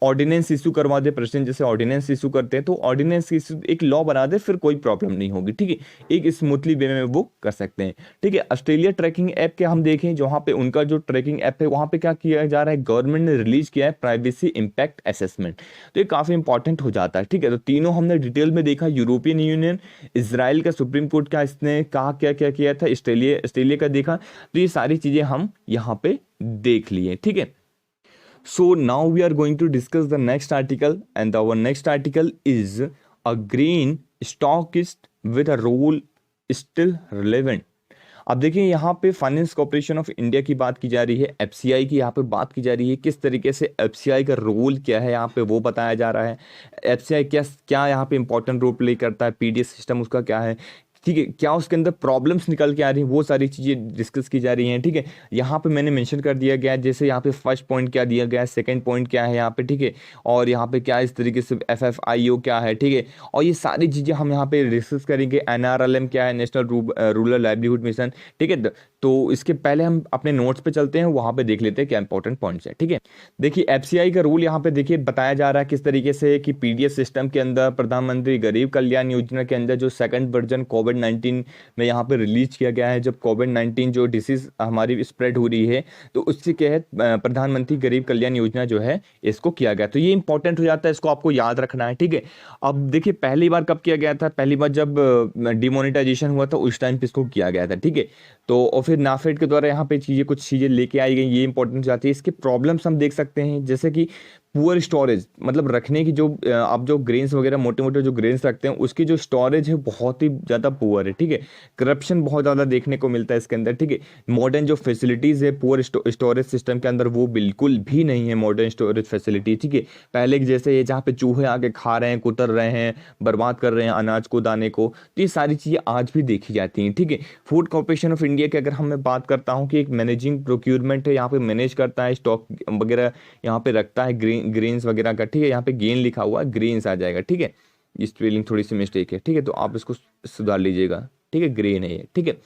ऑर्डिनेंस इशू करवा दे, प्रेसिडेंट जैसे ऑर्डिनेंस इशू करते हैं, तो ऑर्डिनेंस इशू एक लॉ बना दे, फिर कोई प्रॉब्लम नहीं होगी, ठीक है। एक स्मूथली वे में वो कर सकते हैं, ठीक है। ऑस्ट्रेलिया ट्रैकिंग ऐप के हम देखें, जहाँ पे उनका जो ट्रैकिंग ऐप है, वहाँ पे क्या किया जा रहा है, गवर्नमेंट ने रिलीज किया है प्राइवेसी इंपैक्ट असेसमेंट, तो ये काफी इंपॉर्टेंट हो जाता है, ठीक है। तो तीनों हमने डिटेल में देखा, यूरोपियन यूनियन, इजराइल का सुप्रीम कोर्ट का इसने कहा क्या क्या किया था, ऑस्ट्रेलिया का देखा, तो ये सारी चीजें हम यहाँ पे देख लिए, ठीक है। So now we are going to discuss the next article, and our next article is a green stockist with a role still relevant. अब देखिए, यहाँ पे फाइनेंस कॉर्पोरेशन ऑफ इंडिया की बात की जा रही है, एफसीआई की यहाँ पे बात की जा रही है, किस तरीके से एफसीआई का रोल क्या है यहाँ पे वो बताया जा रहा है। एफसीआई क्या क्या यहाँ पे इंपॉर्टेंट रोल प्ले करता है, पीडीएस सिस्टम उसका क्या है, ठीक है, क्या उसके अंदर प्रॉब्लम्स निकल के आ रही हैं, वो सारी चीज़ें डिस्कस की जा रही हैं, ठीक है। यहाँ पे मैंने मेंशन कर दिया गया है, जैसे यहाँ पे फर्स्ट पॉइंट क्या दिया गया है, सेकंड पॉइंट क्या है यहाँ पे, ठीक है, और यहाँ पे क्या इस तरीके से एफएफआईओ क्या है, ठीक है, और ये सारी चीज़ें हम यहाँ पे डिस्कस करेंगे। एनआरएलएम क्या है, नेशनल रूरल लाइवलीहुड मिशन, ठीक है। तो इसके पहले हम अपने नोट्स पे चलते हैं, वहां पे देख लेते हैं क्या इंपॉर्टेंट पॉइंट्स है। ठीक है, देखिए एफसीआई का रूल यहाँ पे देखिए बताया जा रहा है किस तरीके से कि पीडीएस सिस्टम के अंदर प्रधानमंत्री गरीब कल्याण योजना के अंदर जो सेकंड वर्जन कोविड-19 में यहाँ पे रिलीज किया गया है, जब कोविड-19 जो डिसीज हमारी स्प्रेड हो रही है, तो उसके तहत प्रधानमंत्री गरीब कल्याण योजना जो है इसको किया गया। तो ये इंपॉर्टेंट हो जाता है, इसको आपको याद रखना है। ठीक है, अब देखिए पहली बार कब किया गया था, पहली बार जब डिमोनेटाइजेशन हुआ था उस टाइम पे इसको किया गया था। ठीक है, तो और फिर नाफेड के द्वारा यहाँ पे कुछ चीज़ें लेके आई गई, ये इंपॉर्टेंट हो जाती है। इसके प्रॉब्लम्स हम देख सकते हैं, जैसे कि पुअर स्टोरेज, मतलब रखने की जो आप जो ग्रेन्स वगैरह मोटे मोटे जो ग्रेन्स रखते हैं उसकी जो स्टोरेज है बहुत ही ज़्यादा पुअर है। ठीक है, करप्शन बहुत ज़्यादा देखने को मिलता है इसके अंदर। ठीक है, मॉडर्न जो फैसिलिटीज़ है पुअर स्टोरेज सिस्टम के अंदर वो बिल्कुल भी नहीं है मॉडर्न स्टोरेज फैसिलिटी। ठीक है, पहले जैसे ये जहाँ पे चूहे आके खा रहे हैं, कुतर रहे हैं, बर्बाद कर रहे हैं अनाज को, दाने को, तो ये सारी चीज़ें आज भी देखी जाती हैं। ठीक है, फूड कॉर्पोरेशन ऑफ इंडिया की अगर हम मैं बात करता हूँ कि एक मैनेजिंग प्रोक्यूरमेंट है, यहाँ पे मैनेज करता है, स्टॉक वगैरह यहाँ पे रखता है, ग्रेन्स वगैरह का। ठीक है, यहाँ पे गेन लिखा हुआ है, ग्रेन्स आ जाएगा। ठीक है, ये स्पेलिंग थोड़ी सी मिस्टेक है। ठीक है, तो आप इसको सुधार लीजिएगा। ठीक है, ग्रेन है ये। ठीक है,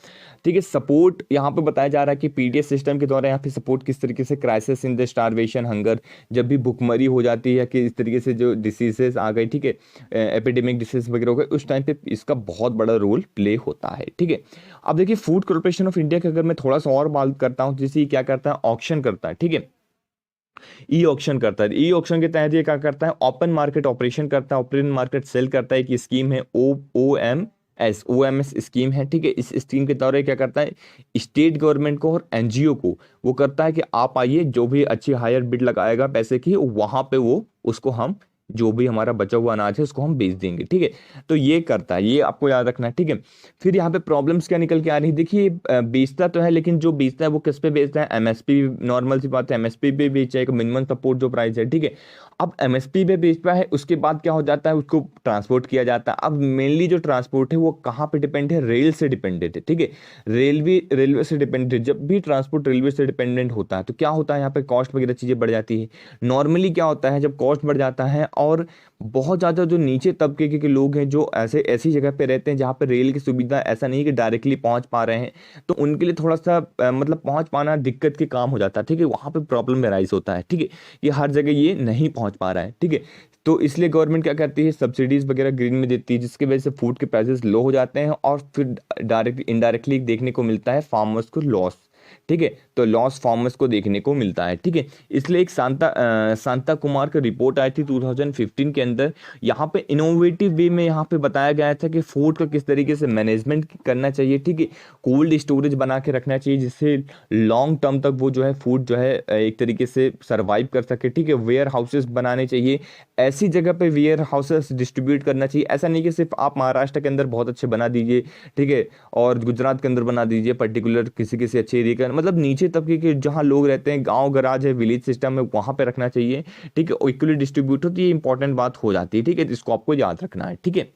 ठीक है, सपोर्ट यहाँ पे बताया जा रहा है कि पीडीएस सिस्टम के द्वारा यहाँ पे सपोर्ट किस तरीके से, crisis in the starvation, hunger, जब भी भुखमरी हो जाती है कि इस तरीके से जो डिसीजेस आ गई, ठीक है, एपिडेमिक डिसीज वगैरह हो गए, उस टाइम पे इसका बहुत बड़ा रोल प्ले होता है। ठीक है, अब देखिए फूड कॉर्पोरेशन ऑफ इंडिया की अगर मैं थोड़ा सा और बात करता हूँ, जैसे क्या करता है, ऑक्शन करता है। ठीक है, ई ऑक्शन करता है। ई ऑक्शन के तहत ये क्या करता है, ओपन मार्केट ऑपरेशन करता है, ओपन मार्केट सेल करता है। एक स्कीम है OMS स्कीम है। ठीक है, इस स्कीम के तौर पे क्या करता है, स्टेट गवर्नमेंट को और एनजीओ को वो करता है कि आप आइए, जो भी अच्छी हायर बिड लगाएगा पैसे की, वहां पे वो उसको हम जो भी हमारा बचा हुआ अनाज है उसको हम बेच देंगे। ठीक है, तो ये करता है, ये आपको याद रखना है। ठीक है, फिर यहाँ पे प्रॉब्लम्स क्या निकल के आ रही है, देखिए बेचता तो है, लेकिन जो बेचता है वो किस पे बेचता है, एमएसपी, नॉर्मल सी बात है, एमएसपी पे बेचेगा, मिनिमम सपोर्ट जो प्राइस है। ठीक है, अब एमएसपी पे बेचता है, उसके बाद क्या हो जाता है, उसको ट्रांसपोर्ट किया जाता है। अब मेनली जो ट्रांसपोर्ट है वो कहाँ पे डिपेंड है, रेल से डिपेंडेंट है। ठीक है, रेलवे से डिपेंडेंट है। जब भी ट्रांसपोर्ट रेलवे से डिपेंडेंट होता है तो क्या होता है, यहाँ पे कॉस्ट वगैरह चीज़ें बढ़ जाती है। नॉर्मली क्या होता है, जब कॉस्ट बढ़ जाता है और बहुत ज़्यादा जो नीचे तबके के लोग हैं, जो ऐसी जगह पे रहते हैं जहाँ पे रेल की सुविधा ऐसा नहीं कि डायरेक्टली पहुँच पा रहे हैं, तो उनके लिए थोड़ा सा मतलब पहुँच पाना दिक्कत के काम हो जाता है। ठीक है, वहाँ पे प्रॉब्लम राइज होता है। ठीक है, ये हर जगह ये नहीं पहुँच पा रहा है। ठीक है, तो इसलिए गवर्नमेंट क्या करती है, सब्सिडीज वगैरह ग्रीन में देती है, जिसकी वजह से फूड के प्राइसेस लो हो जाते हैं और फिर इनडायरेक्टली देखने को मिलता है फार्मर्स को लॉस। ठीक है, तो लॉस फार्मर्स को देखने को मिलता है। ठीक है, इसलिए एक शांता कुमार की रिपोर्ट आई थी 2015 के अंदर, यहाँ पे इनोवेटिव वे में यहाँ पे बताया गया था कि फूड का किस तरीके से मैनेजमेंट करना चाहिए। ठीक है, कोल्ड स्टोरेज बना के रखना चाहिए, जिससे लॉन्ग टर्म तक वो जो है फूड जो है एक तरीके से सर्वाइव कर सके। ठीक है, वेयर हाउसेस बनाने चाहिए, ऐसी जगह पे वेयर हाउसेस डिस्ट्रीब्यूट करना चाहिए। ऐसा नहीं कि सिर्फ आप महाराष्ट्र के अंदर बहुत अच्छे बना दीजिए, ठीक है, और गुजरात के अंदर बना दीजिए, पर्टिकुलर किसी अच्छे एरिया का, मतलब नीचे तबके के जहाँ लोग रहते हैं, गांव गराज है, विलेज सिस्टम है, वहां पे रखना चाहिए। ठीक है, इक्वली डिस्ट्रीब्यूट हो, तो ये इंपॉर्टेंट बात हो जाती है। ठीक है, इसको आपको याद रखना है। ठीक है,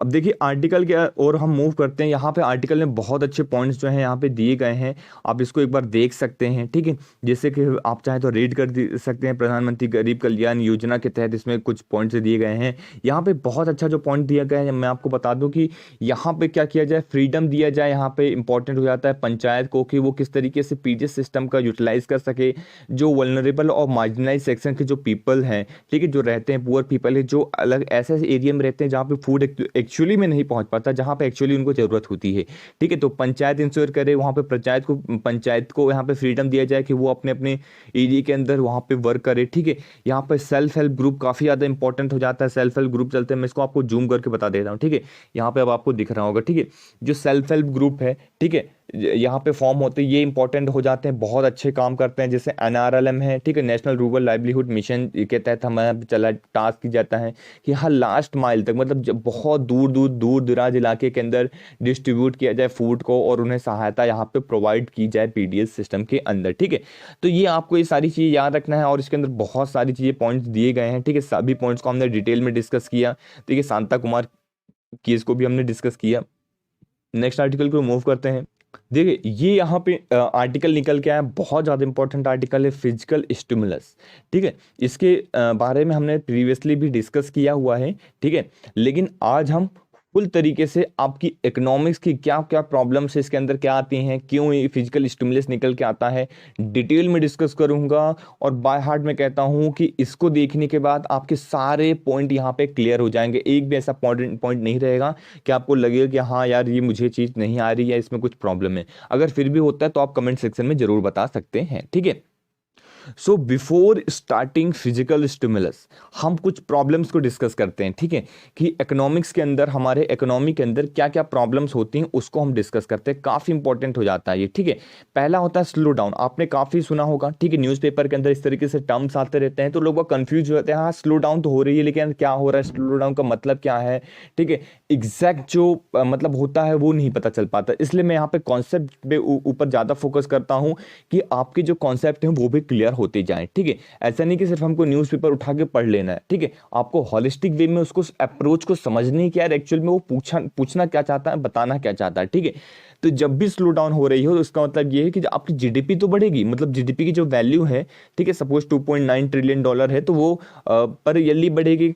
अब देखिए आर्टिकल के और हम मूव करते हैं। यहाँ पे आर्टिकल में बहुत अच्छे पॉइंट्स जो हैं यहाँ पे दिए गए हैं, आप इसको एक बार देख सकते हैं। ठीक है, जैसे कि आप चाहे तो रीड कर सकते हैं। प्रधानमंत्री गरीब कल्याण योजना के तहत इसमें कुछ पॉइंट्स दिए गए हैं। यहाँ पे बहुत अच्छा जो पॉइंट दिया गया है, मैं आपको बता दूँ कि यहाँ पे क्या किया जाए, फ्रीडम दिया जाए। यहाँ पे इंपॉर्टेंट हो जाता है पंचायत को कि वो किस तरीके से पीडीएस सिस्टम का यूटिलाइज कर सके। जो वल्नरेबल और मार्जिनलाइज सेक्शन के जो पीपल हैं, ठीक है, जो रहते हैं, पुअर पीपल है, जो अलग ऐसे एरिया में रहते हैं जहाँ पे फूड एक्चुअली में नहीं पहुंच पाता, जहां पे एक्चुअली उनको जरूरत होती है। ठीक है, तो पंचायत इंश्योर करे, वहां पे पंचायत को यहाँ पे फ्रीडम दिया जाए कि वो अपने अपने एरिया के अंदर वहां पे वर्क करे। ठीक है, यहाँ पे सेल्फ हेल्प ग्रुप काफी ज्यादा इंपॉर्टेंट हो जाता है। सेल्फ हेल्प ग्रुप चलते हैं, मैं इसको आपको जूम करके बता देता हूँ। ठीक है, यहाँ पे अब आपको दिख रहा होगा। ठीक है, जो सेल्फ हेल्प ग्रुप है, ठीक है, यहाँ पे फॉर्म होते हैं, ये इंपॉर्टेंट हो जाते हैं, बहुत अच्छे काम करते हैं। जैसे NRLM है, ठीक है, नेशनल रूरल लाइवलीहुड मिशन के तहत हमारा चला टास्क की जाता है कि हर लास्ट माइल तक, मतलब जब बहुत दूर दराज इलाके के अंदर डिस्ट्रीब्यूट किया जाए फूड को और उन्हें सहायता यहाँ पे प्रोवाइड की जाए पीडीएस सिस्टम के अंदर। ठीक है, तो ये आपको ये सारी चीज़ें याद रखना है और इसके अंदर बहुत सारी चीज़ें पॉइंट्स दिए गए हैं। ठीक है, सभी पॉइंट्स को हमने डिटेल में डिस्कस किया। ठीक है, शांता कुमार केस को भी हमने डिस्कस किया। नेक्स्ट आर्टिकल को मूव करते हैं। देखिए ये यहाँ पे आर्टिकल निकल के आया, बहुत ज़्यादा इंपॉर्टेंट आर्टिकल है, फिजिकल स्टिमुलस। ठीक है, इसके बारे में हमने प्रीवियसली भी डिस्कस किया हुआ है। ठीक है, लेकिन आज हम फुल तरीके से आपकी इकोनॉमिक्स की क्या क्या प्रॉब्लम्स है, इसके अंदर क्या आती हैं, क्यों ये फिजिकल स्टिमुलस निकल के आता है, डिटेल में डिस्कस करूंगा। और बाय हार्ट में कहता हूं कि इसको देखने के बाद आपके सारे पॉइंट यहाँ पे क्लियर हो जाएंगे। एक भी ऐसा पॉइंट नहीं रहेगा कि आपको लगेगा कि हाँ यार ये मुझे चीज़ नहीं आ रही है, इसमें कुछ प्रॉब्लम है। अगर फिर भी होता है तो आप कमेंट सेक्शन में जरूर बता सकते हैं, ठीक है। So before starting physical stimulus हम कुछ प्रॉब्लम्स को डिस्कस करते हैं, ठीक है, कि इकोनॉमिक्स के अंदर, हमारे इकोनॉमी के अंदर क्या क्या प्रॉब्लम्स होती हैं उसको हम डिस्कस करते हैं। काफ़ी इंपॉर्टेंट हो जाता है ये, ठीक है। पहला होता है स्लो डाउन। आपने काफ़ी सुना होगा, ठीक है, न्यूज़पेपर के अंदर इस तरीके से टर्म्स आते रहते हैं तो लोग कंफ्यूज हो जाते हैं, हाँ स्लो डाउन तो हो रही है लेकिन क्या हो रहा है, स्लो डाउन का मतलब क्या है, ठीक है। एग्जैक्ट जो मतलब होता है वो नहीं पता चल पाता, इसलिए मैं यहाँ पे कॉन्सेप्ट पे ऊपर ज़्यादा फोकस करता हूँ कि आपके जो कॉन्सेप्ट हैं वो भी क्लियर होते जाएं, ठीक है। ऐसा नहीं कि सिर्फ हमको न्यूज़पेपर उठा के पढ़ लेना है, ठीक है। आपको हॉलिस्टिक वे में उसको अप्रोच को समझने की, यार एक्चुअल में वो पूछना क्या चाहता है, बताना क्या चाहता है, ठीक है। तो जब भी स्लो डाउन हो रही हो तो इसका मतलब ये है कि आपकी जीडीपी तो बढ़ेगी, मतलब जीडीपी की जो वैल्यू है, ठीक है, सपोज 2.9 ट्रिलियन डॉलर है तो वो पर ईयरली बढ़ेगी,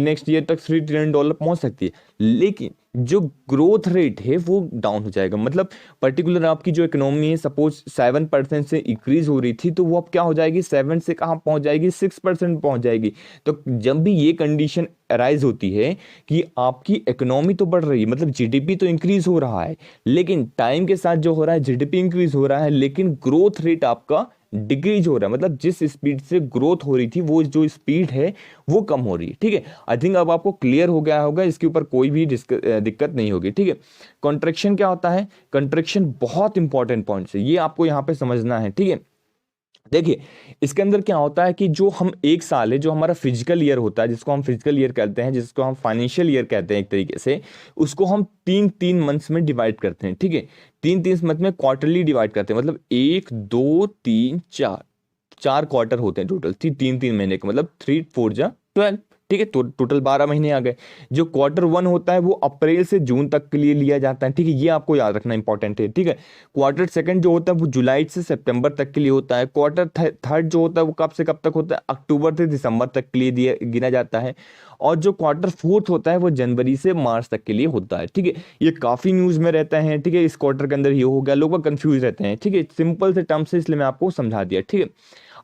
नेक्स्ट ईयर तक 3 ट्रिलियन डॉलर पहुंच सकती है। लेकिन जो ग्रोथ रेट है वो डाउन हो जाएगा, मतलब पर्टिकुलर आपकी जो इकोनॉमी है सपोज 7% से इंक्रीज हो रही थी तो वो अब क्या हो जाएगी, 7 से कहाँ पहुंच जाएगी, 6% पहुंच जाएगी। तो जब भी ये कंडीशन अराइज होती है कि आपकी इकोनॉमी तो बढ़ रही है, मतलब जीडीपी तो इंक्रीज हो रहा है, लेकिन टाइम के साथ जो हो रहा है जीडीपी इंक्रीज हो रहा है लेकिन ग्रोथ रेट आपका डिक्रीज हो रहा है, मतलब जिस स्पीड से ग्रोथ हो रही थी वो जो स्पीड है वो कम हो रही है, ठीक है। आई थिंक अब आपको क्लियर हो गया होगा, इसके ऊपर कोई भी दिक्कत नहीं होगी, ठीक है। कॉन्ट्रैक्शन क्या होता है, कॉन्ट्रैक्शन बहुत इंपॉर्टेंट पॉइंट है, ये आपको यहाँ पे समझना है, ठीक है। देखिए इसके अंदर क्या होता है कि जो हम एक साल है, जो हमारा फिजिकल ईयर होता है, जिसको हम फिजिकल ईयर कहते हैं, जिसको हम फाइनेंशियल ईयर कहते हैं एक तरीके से, उसको हम 3-3 मंथ्स में डिवाइड करते हैं, ठीक है। 3-3 मंथ में क्वार्टरली डिवाइड करते हैं, मतलब 1, 2, 3, 4 4 क्वार्टर होते हैं टोटल, 3-3 महीने का, मतलब 3 4 जा 12, ठीक है। तो टोटल 12 महीने आ गए। जो Q1 होता है वो अप्रैल से जून तक के लिए लिया जाता है, ठीक है, ये आपको याद रखना इंपॉर्टेंट है, ठीक है। Q2 जो होता है वो जुलाई से सितंबर तक के लिए होता है। Q3 जो होता है वो कब से कब तक होता है, अक्टूबर से दिसंबर तक के लिए गिना जाता है। और जो Q4 होता है वो जनवरी से मार्च तक के लिए होता है, ठीक है। ये काफी न्यूज में रहता है, ठीक है, इस क्वार्टर के अंदर ये हो गया, लोग कंफ्यूज रहते हैं, ठीक है। सिंपल से टर्म से इसलिए मैं आपको समझा दिया, ठीक है।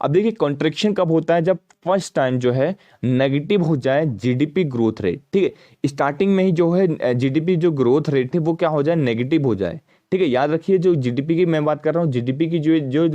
अब देखिए कॉन्ट्रैक्शन कब होता है, जब फर्स्ट टाइम जो है नेगेटिव हो जाए जीडीपी ग्रोथ रेट, ठीक है। स्टार्टिंग में ही जो है जीडीपी जो ग्रोथ रेट है वो क्या हो जाए, नेगेटिव हो जाए, ठीक है। याद रखिए जो जीडीपी की मैं बात कर रहा हूँ, जीडीपी की जो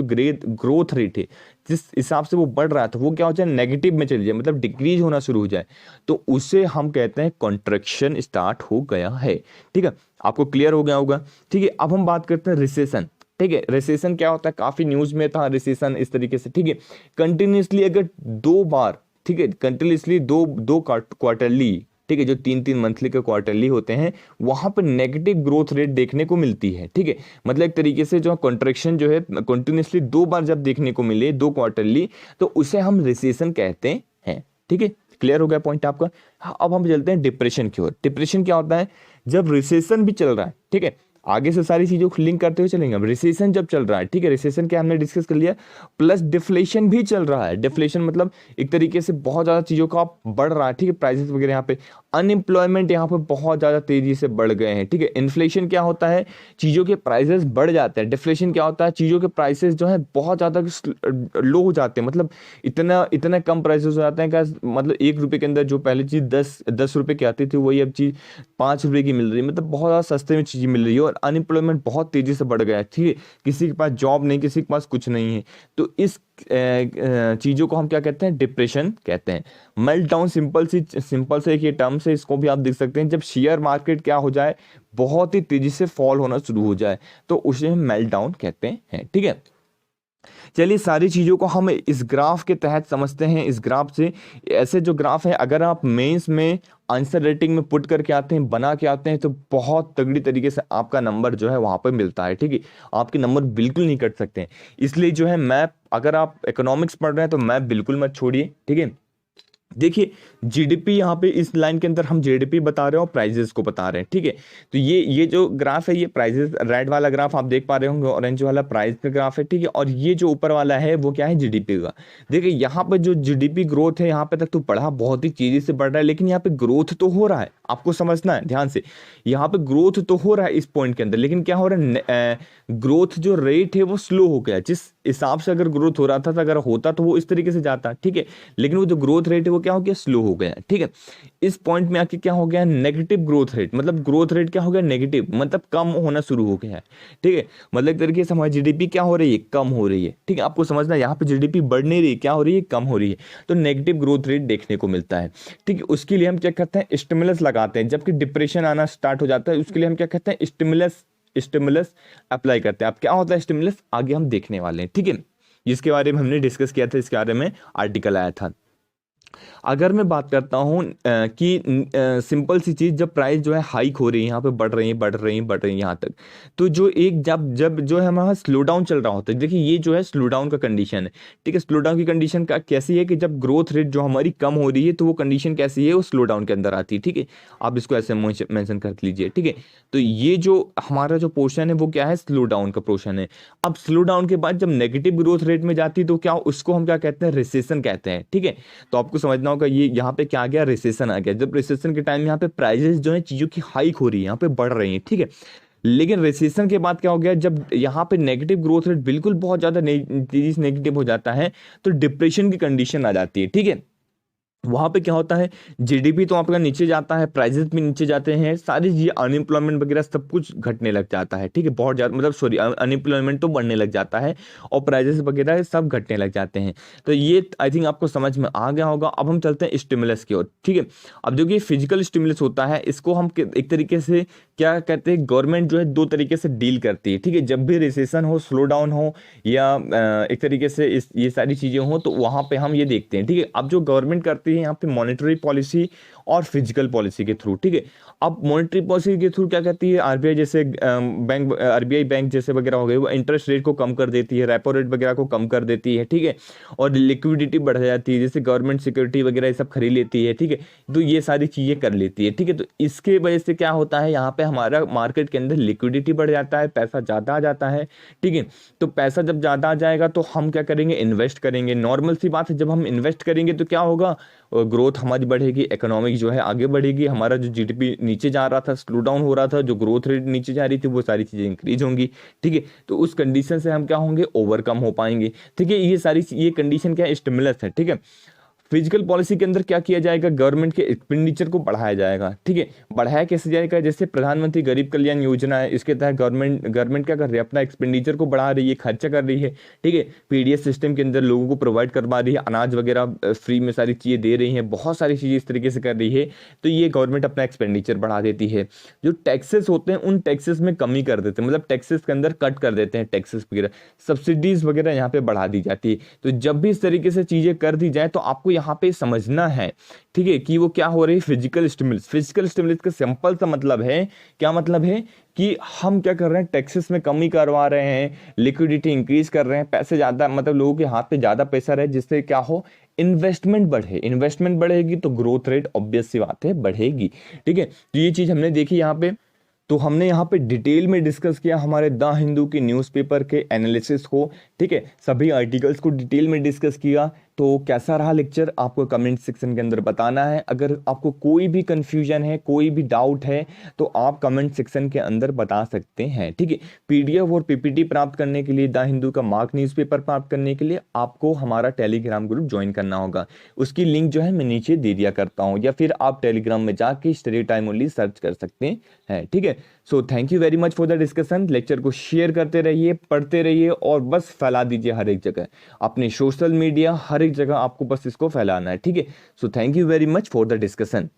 ग्रोथ रेट है जिस हिसाब से वो बढ़ रहा था वो क्या हो जाए, नेगेटिव में चली जाए, मतलब डिक्रीज होना शुरू हो जाए, तो उसे हम कहते हैं कॉन्ट्रैक्शन स्टार्ट हो गया है, ठीक है। आपको क्लियर हो गया होगा, ठीक है। अब हम बात करते हैं रिसेशन, ठीक है। रिसेशन क्या होता है, काफी न्यूज में था रिसेशन इस तरीके से, ठीक है। कंटिन्यूसली अगर 2 बार, ठीक है, कंटिन्यूसली दो दो क्वार्टरली, ठीक है, जो 3-3 मंथली के क्वार्टरली होते हैं वहां पर नेगेटिव ग्रोथ रेट देखने को मिलती है, ठीक है। मतलब एक तरीके से जो कॉन्ट्रैक्शन जो है कंटिन्यूसली 2 बार जब देखने को मिले, 2 क्वार्टरली, तो उसे हम रिसेशन कहते हैं, ठीक है। क्लियर हो गया पॉइंट आपका। हाँ, अब हम चलते हैं डिप्रेशन की ओर। डिप्रेशन क्या होता है, जब रिसेशन भी चल रहा है, ठीक है, आगे से सारी चीजों को लिंक करते हुए चलेंगे। अब रिसेशन जब चल रहा है, ठीक है, रिसेशन क्या हमने डिस्कस कर लिया, प्लस डिफ्लेशन भी चल रहा है। डिफ्लेशन मतलब एक तरीके से बहुत ज्यादा चीजों का बढ़ रहा है, ठीक है, प्राइसेस वगैरह यहाँ पे। अनएम्प्लॉयमेंट यहाँ पे बहुत ज्यादा तेजी से बढ़ गए हैं, ठीक है। इन्फ्लेशन क्या होता है, चीजों के प्राइसेस बढ़ जाते हैं। डिफ्लेशन क्या होता है, चीजों के प्राइसेस जो है बहुत ज्यादा लो हो जाते हैं, मतलब इतना इतना कम प्राइसेस हो जाते हैं, मतलब 1 रुपए के अंदर जो पहले चीज 10 रुपए की आती थी वही अब चीज 5 रुपए की मिल रही है, मतलब बहुत ज्यादा सस्ते में चीज मिल रही है। और अनएम्प्लॉयमेंट बहुत तेजी से बढ़ गया है, ठीक है, किसी के पास जॉब नहीं, किसी के पास कुछ नहीं है। तो इस चीजों को हम क्या कहते हैं, डिप्रेशन कहते हैं। मेल्टडाउन सिंपल से एक ये टर्म से, इसको भी आप देख सकते हैं, जब शेयर मार्केट क्या हो जाए, बहुत ही तेजी से फॉल होना शुरू हो जाए तो उसे हम मेल्टडाउन कहते हैं, ठीक है। चलिए सारी चीज़ों को हम इस ग्राफ के तहत समझते हैं। इस ग्राफ से, ऐसे जो ग्राफ है अगर आप मेंस में आंसर रेटिंग में पुट करके आते हैं, बना के आते हैं, तो बहुत तगड़ी तरीके से आपका नंबर जो है वहां पर मिलता है, ठीक है। आपके नंबर बिल्कुल नहीं कट सकते हैं। इसलिए जो है मैप, अगर आप इकोनॉमिक्स पढ़ रहे हैं तो मैप बिल्कुल मत छोड़िए, ठीक है। देखिए जीडीपी यहाँ पे इस लाइन के अंदर हम जीडीपी बता रहे हैं और प्राइजेस को बता रहे हैं, ठीक है। तो ये जो ग्राफ है, ये प्राइजेस, रेड वाला ग्राफ आप देख पा रहे होंगे, ऑरेंज वाला प्राइस का ग्राफ है, ठीक है। और ये जो ऊपर वाला है वो क्या है, जीडीपी का। देखिए यहाँ पे जो जीडीपी ग्रोथ है, यहाँ पे तक तो बढ़ा, बहुत ही तेजी से बढ़ रहा है, लेकिन यहाँ पे ग्रोथ तो हो रहा है, आपको समझना है ध्यान से। यहाँ पे ग्रोथ तो हो रहा है इस पॉइंट के अंदर, लेकिन क्या हो रहा है, ग्रोथ जो रेट है वो स्लो हो गया। जिस हिसाब से अगर ग्रोथ हो रहा था, तो अगर होता तो वो इस तरीके से जाता, ठीक है। लेकिन वो जो ग्रोथ रेट है वो क्या हो गया, स्लो हो गया, ठीक है। इस पॉइंट में आके क्या हो गया, नेगेटिव ग्रोथ रेट, मतलब ग्रोथ रेट क्या हो गया, नेगेटिव, मतलब कम होना शुरू हो गया है, ठीक है। मतलब एक तरीके से हमारी जीडीपी क्या हो रही है, कम हो रही है, ठीक है। आपको समझना है यहाँ पे जीडीपी बढ़ नहीं रही, क्या हो रही है, कम हो रही है। तो नेगेटिव ग्रोथ रेट देखने को मिलता है, ठीक है। उसके लिए हम क्या करते हैं, स्टिमुलस लगाते हैं। जबकि डिप्रेशन आना स्टार्ट हो जाता है, उसके लिए हम क्या कहते हैं, स्टिमुलस अप्लाई करते हैं। अब क्या होता है स्टिमुलस, आगे हम देखने वाले हैं, ठीक है। जिसके बारे में हमने डिस्कस किया था, इसके बारे में आर्टिकल आया था। अगर मैं बात करता हूँ कि सिंपल सी चीज़, जब प्राइस जो है हाइक हो रही है, यहाँ पे बढ़ रही है, बढ़ रही है, बढ़ रही है यहाँ तक, तो जो एक जब जब जो है हमारा स्लो डाउन चल रहा होता है, देखिए ये जो है स्लो डाउन का कंडीशन है, ठीक है। स्लो डाउन की कंडीशन का कैसी है कि जब ग्रोथ रेट जो हमारी कम हो रही है, तो वो कंडीशन कैसी है, वो स्लो डाउन के अंदर आती है, ठीक है। आप इसको ऐसे मेंशन कर लीजिए, ठीक है। तो ये जो हमारा जो पोर्शन है वो क्या है, स्लो डाउन का पोर्शन है। अब स्लो डाउन के बाद जब नेगेटिव ग्रोथ रेट में जाती है, तो क्या उसको हम क्या कहते हैं, रिसेशन कहते हैं, ठीक है। तो आपको समझना होगा, ये यहाँ पे क्या आ गया, रिसेशन आ गया। जब रिसेशन के टाइम यहाँ पे प्राइजेस जो है चीजों की हाइक हो रही है, यहाँ पे बढ़ रही है, ठीक है। लेकिन रिसेशन के बाद क्या हो गया, जब यहाँ पे नेगेटिव ग्रोथ रेट बिल्कुल बहुत ज्यादा तेजी से नेगेटिव हो जाता है, तो डिप्रेशन की कंडीशन आ जाती है, ठीक है। वहां पे क्या होता है, जीडीपी तो आपका नीचे जाता है, प्राइजेस भी नीचे जाते हैं, सारी चीजें, अनएम्प्लॉयमेंट वगैरह सब कुछ घटने लग जाता है, ठीक है। बहुत ज्यादा, मतलब सॉरी, अनएम्प्लॉयमेंट तो बढ़ने लग जाता है, और प्राइजेस वगैरह सब घटने लग जाते हैं। तो ये आई थिंक आपको समझ में आ गया होगा। अब हम चलते हैं स्टिमुलस की ओर, ठीक है। अब जो कि फिजिकल स्टिमुलस होता है, इसको हम एक तरीके से क्या कहते हैं, गवर्नमेंट जो है दो तरीके से डील करती है, ठीक है। जब भी रिसेशन हो, स्लो डाउन हो, या एक तरीके से ये सारी चीजें हो, तो वहां पे हम ये देखते हैं, ठीक है। अब जो गवर्नमेंट करती है यहाँ पे मॉनेटरी पॉलिसी और फिजिकल पॉलिसी के थ्रू, ठीक है। अब मॉनेटरी पॉलिसी के थ्रू क्या कहती है, आरबीआई जैसे बैंक, आरबीआई बैंक जैसे वगैरह हो गए, वो इंटरेस्ट रेट को कम कर देती है, रेपो रेट वगैरह को कम कर देती है, ठीक है। और लिक्विडिटी बढ़ जाती है, जैसे गवर्नमेंट सिक्योरिटी वगैरह ये सब खरीद लेती है, ठीक है। तो ये सारी चीजें कर लेती है, ठीक है। तो इसके वजह से क्या होता है, यहाँ पे हमारा मार्केट के अंदर लिक्विडिटी बढ़ जाता है, पैसा ज्यादा आ जाता है, ठीक है। तो पैसा जब ज्यादा आ जाएगा, तो हम क्या करेंगे, इन्वेस्ट करेंगे। नॉर्मल सी बात है, जब हम इन्वेस्ट करेंगे तो क्या होगा, ग्रोथ हमारी बढ़ेगी, इकोनॉमिक जो है आगे बढ़ेगी, हमारा जो जीडीपी नीचे जा रहा था, स्लो डाउन हो रहा था, जो ग्रोथ रेट नीचे जा रही थी, वो सारी चीजें इंक्रीज होंगी, ठीक है। तो उस कंडीशन से हम क्या होंगे, ओवरकम हो पाएंगे, ठीक है। ये कंडीशन क्या है, स्टिमुलस है, ठीक है। फिजिकल पॉलिसी के अंदर क्या किया जाएगा, गवर्नमेंट के एक्सपेंडिचर को बढ़ाया जाएगा, ठीक है। बढ़ाया कैसे जाएगा, जैसे प्रधानमंत्री गरीब कल्याण योजना है, इसके तहत गवर्नमेंट क्या कर रही है, अपना एक्सपेंडिचर को बढ़ा रही है, खर्चा कर रही है, ठीक है। पीडीएस सिस्टम के अंदर लोगों को प्रोवाइड करवा रही है, अनाज वगैरह फ्री में सारी चीज़ें दे रही है, बहुत सारी चीज़ें इस तरीके से कर रही है। तो ये गवर्नमेंट अपना एक्सपेंडिचर बढ़ा देती है। जो टैक्सेस होते हैं, उन टैक्सेस में कमी कर देते हैं, मतलब टैक्सेस के अंदर कट कर देते हैं, टैक्सेस वगैरह, सब्सिडीज वगैरह यहाँ पे बढ़ा दी जाती है। तो जब भी इस तरीके से चीज़ें कर दी जाए, तो आपको यहाँ पे समझना है, ठीक है, कि वो क्या हो रही है, फिजिकल स्टिमुलस। फिजिकल स्टिमुलस का सिंपल सा मतलब है, क्या मतलब है कि हम क्या कर रहे हैं, टैक्सेस में कमी करवा रहे हैं, लिक्विडिटी इंक्रीज कर रहे हैं, पैसे ज्यादा, मतलब लोगों के हाथ पे ज्यादा पैसा रहे, जिससे क्या हो, इन्वेस्टमेंट बढ़े। इन्वेस्टमेंट बढ़ेगी तो ग्रोथ रेट ऑब्वियस सी बात है बढ़ेगी, ठीक है। तो ये चीज हमने देखी यहाँ पे। तो हमने यहाँ पे डिटेल में डिस्कस किया हमारे द हिंदू के न्यूज़पेपर के एनालिसिस को, ठीक है। सभी आर्टिकल्स को डिटेल में डिस्कस किया। तो कैसा रहा लेक्चर, आपको कमेंट सेक्शन के अंदर बताना है। अगर आपको कोई भी कंफ्यूजन है, कोई भी डाउट है, तो आप कमेंट सेक्शन के अंदर बता सकते हैं, ठीक है। पीडीएफ और पीपीटी प्राप्त करने के लिए, द हिंदू का मार्क न्यूज़पेपर प्राप्त करने के लिए आपको हमारा टेलीग्राम ग्रुप ज्वाइन करना होगा। उसकी लिंक जो है मैं नीचे दे दिया करता हूँ, या फिर आप टेलीग्राम में जाके स्टडी टाइम ओनली सर्च कर सकते हैं, ठीक है। So thank you very much for the discussion. Lecture को शेयर करते रहिए, पढ़ते रहिए, और बस फैला दीजिए हर एक जगह, अपने सोशल मीडिया, हर एक जगह आपको बस इसको फैलाना है, ठीक है। So thank you very much for the discussion.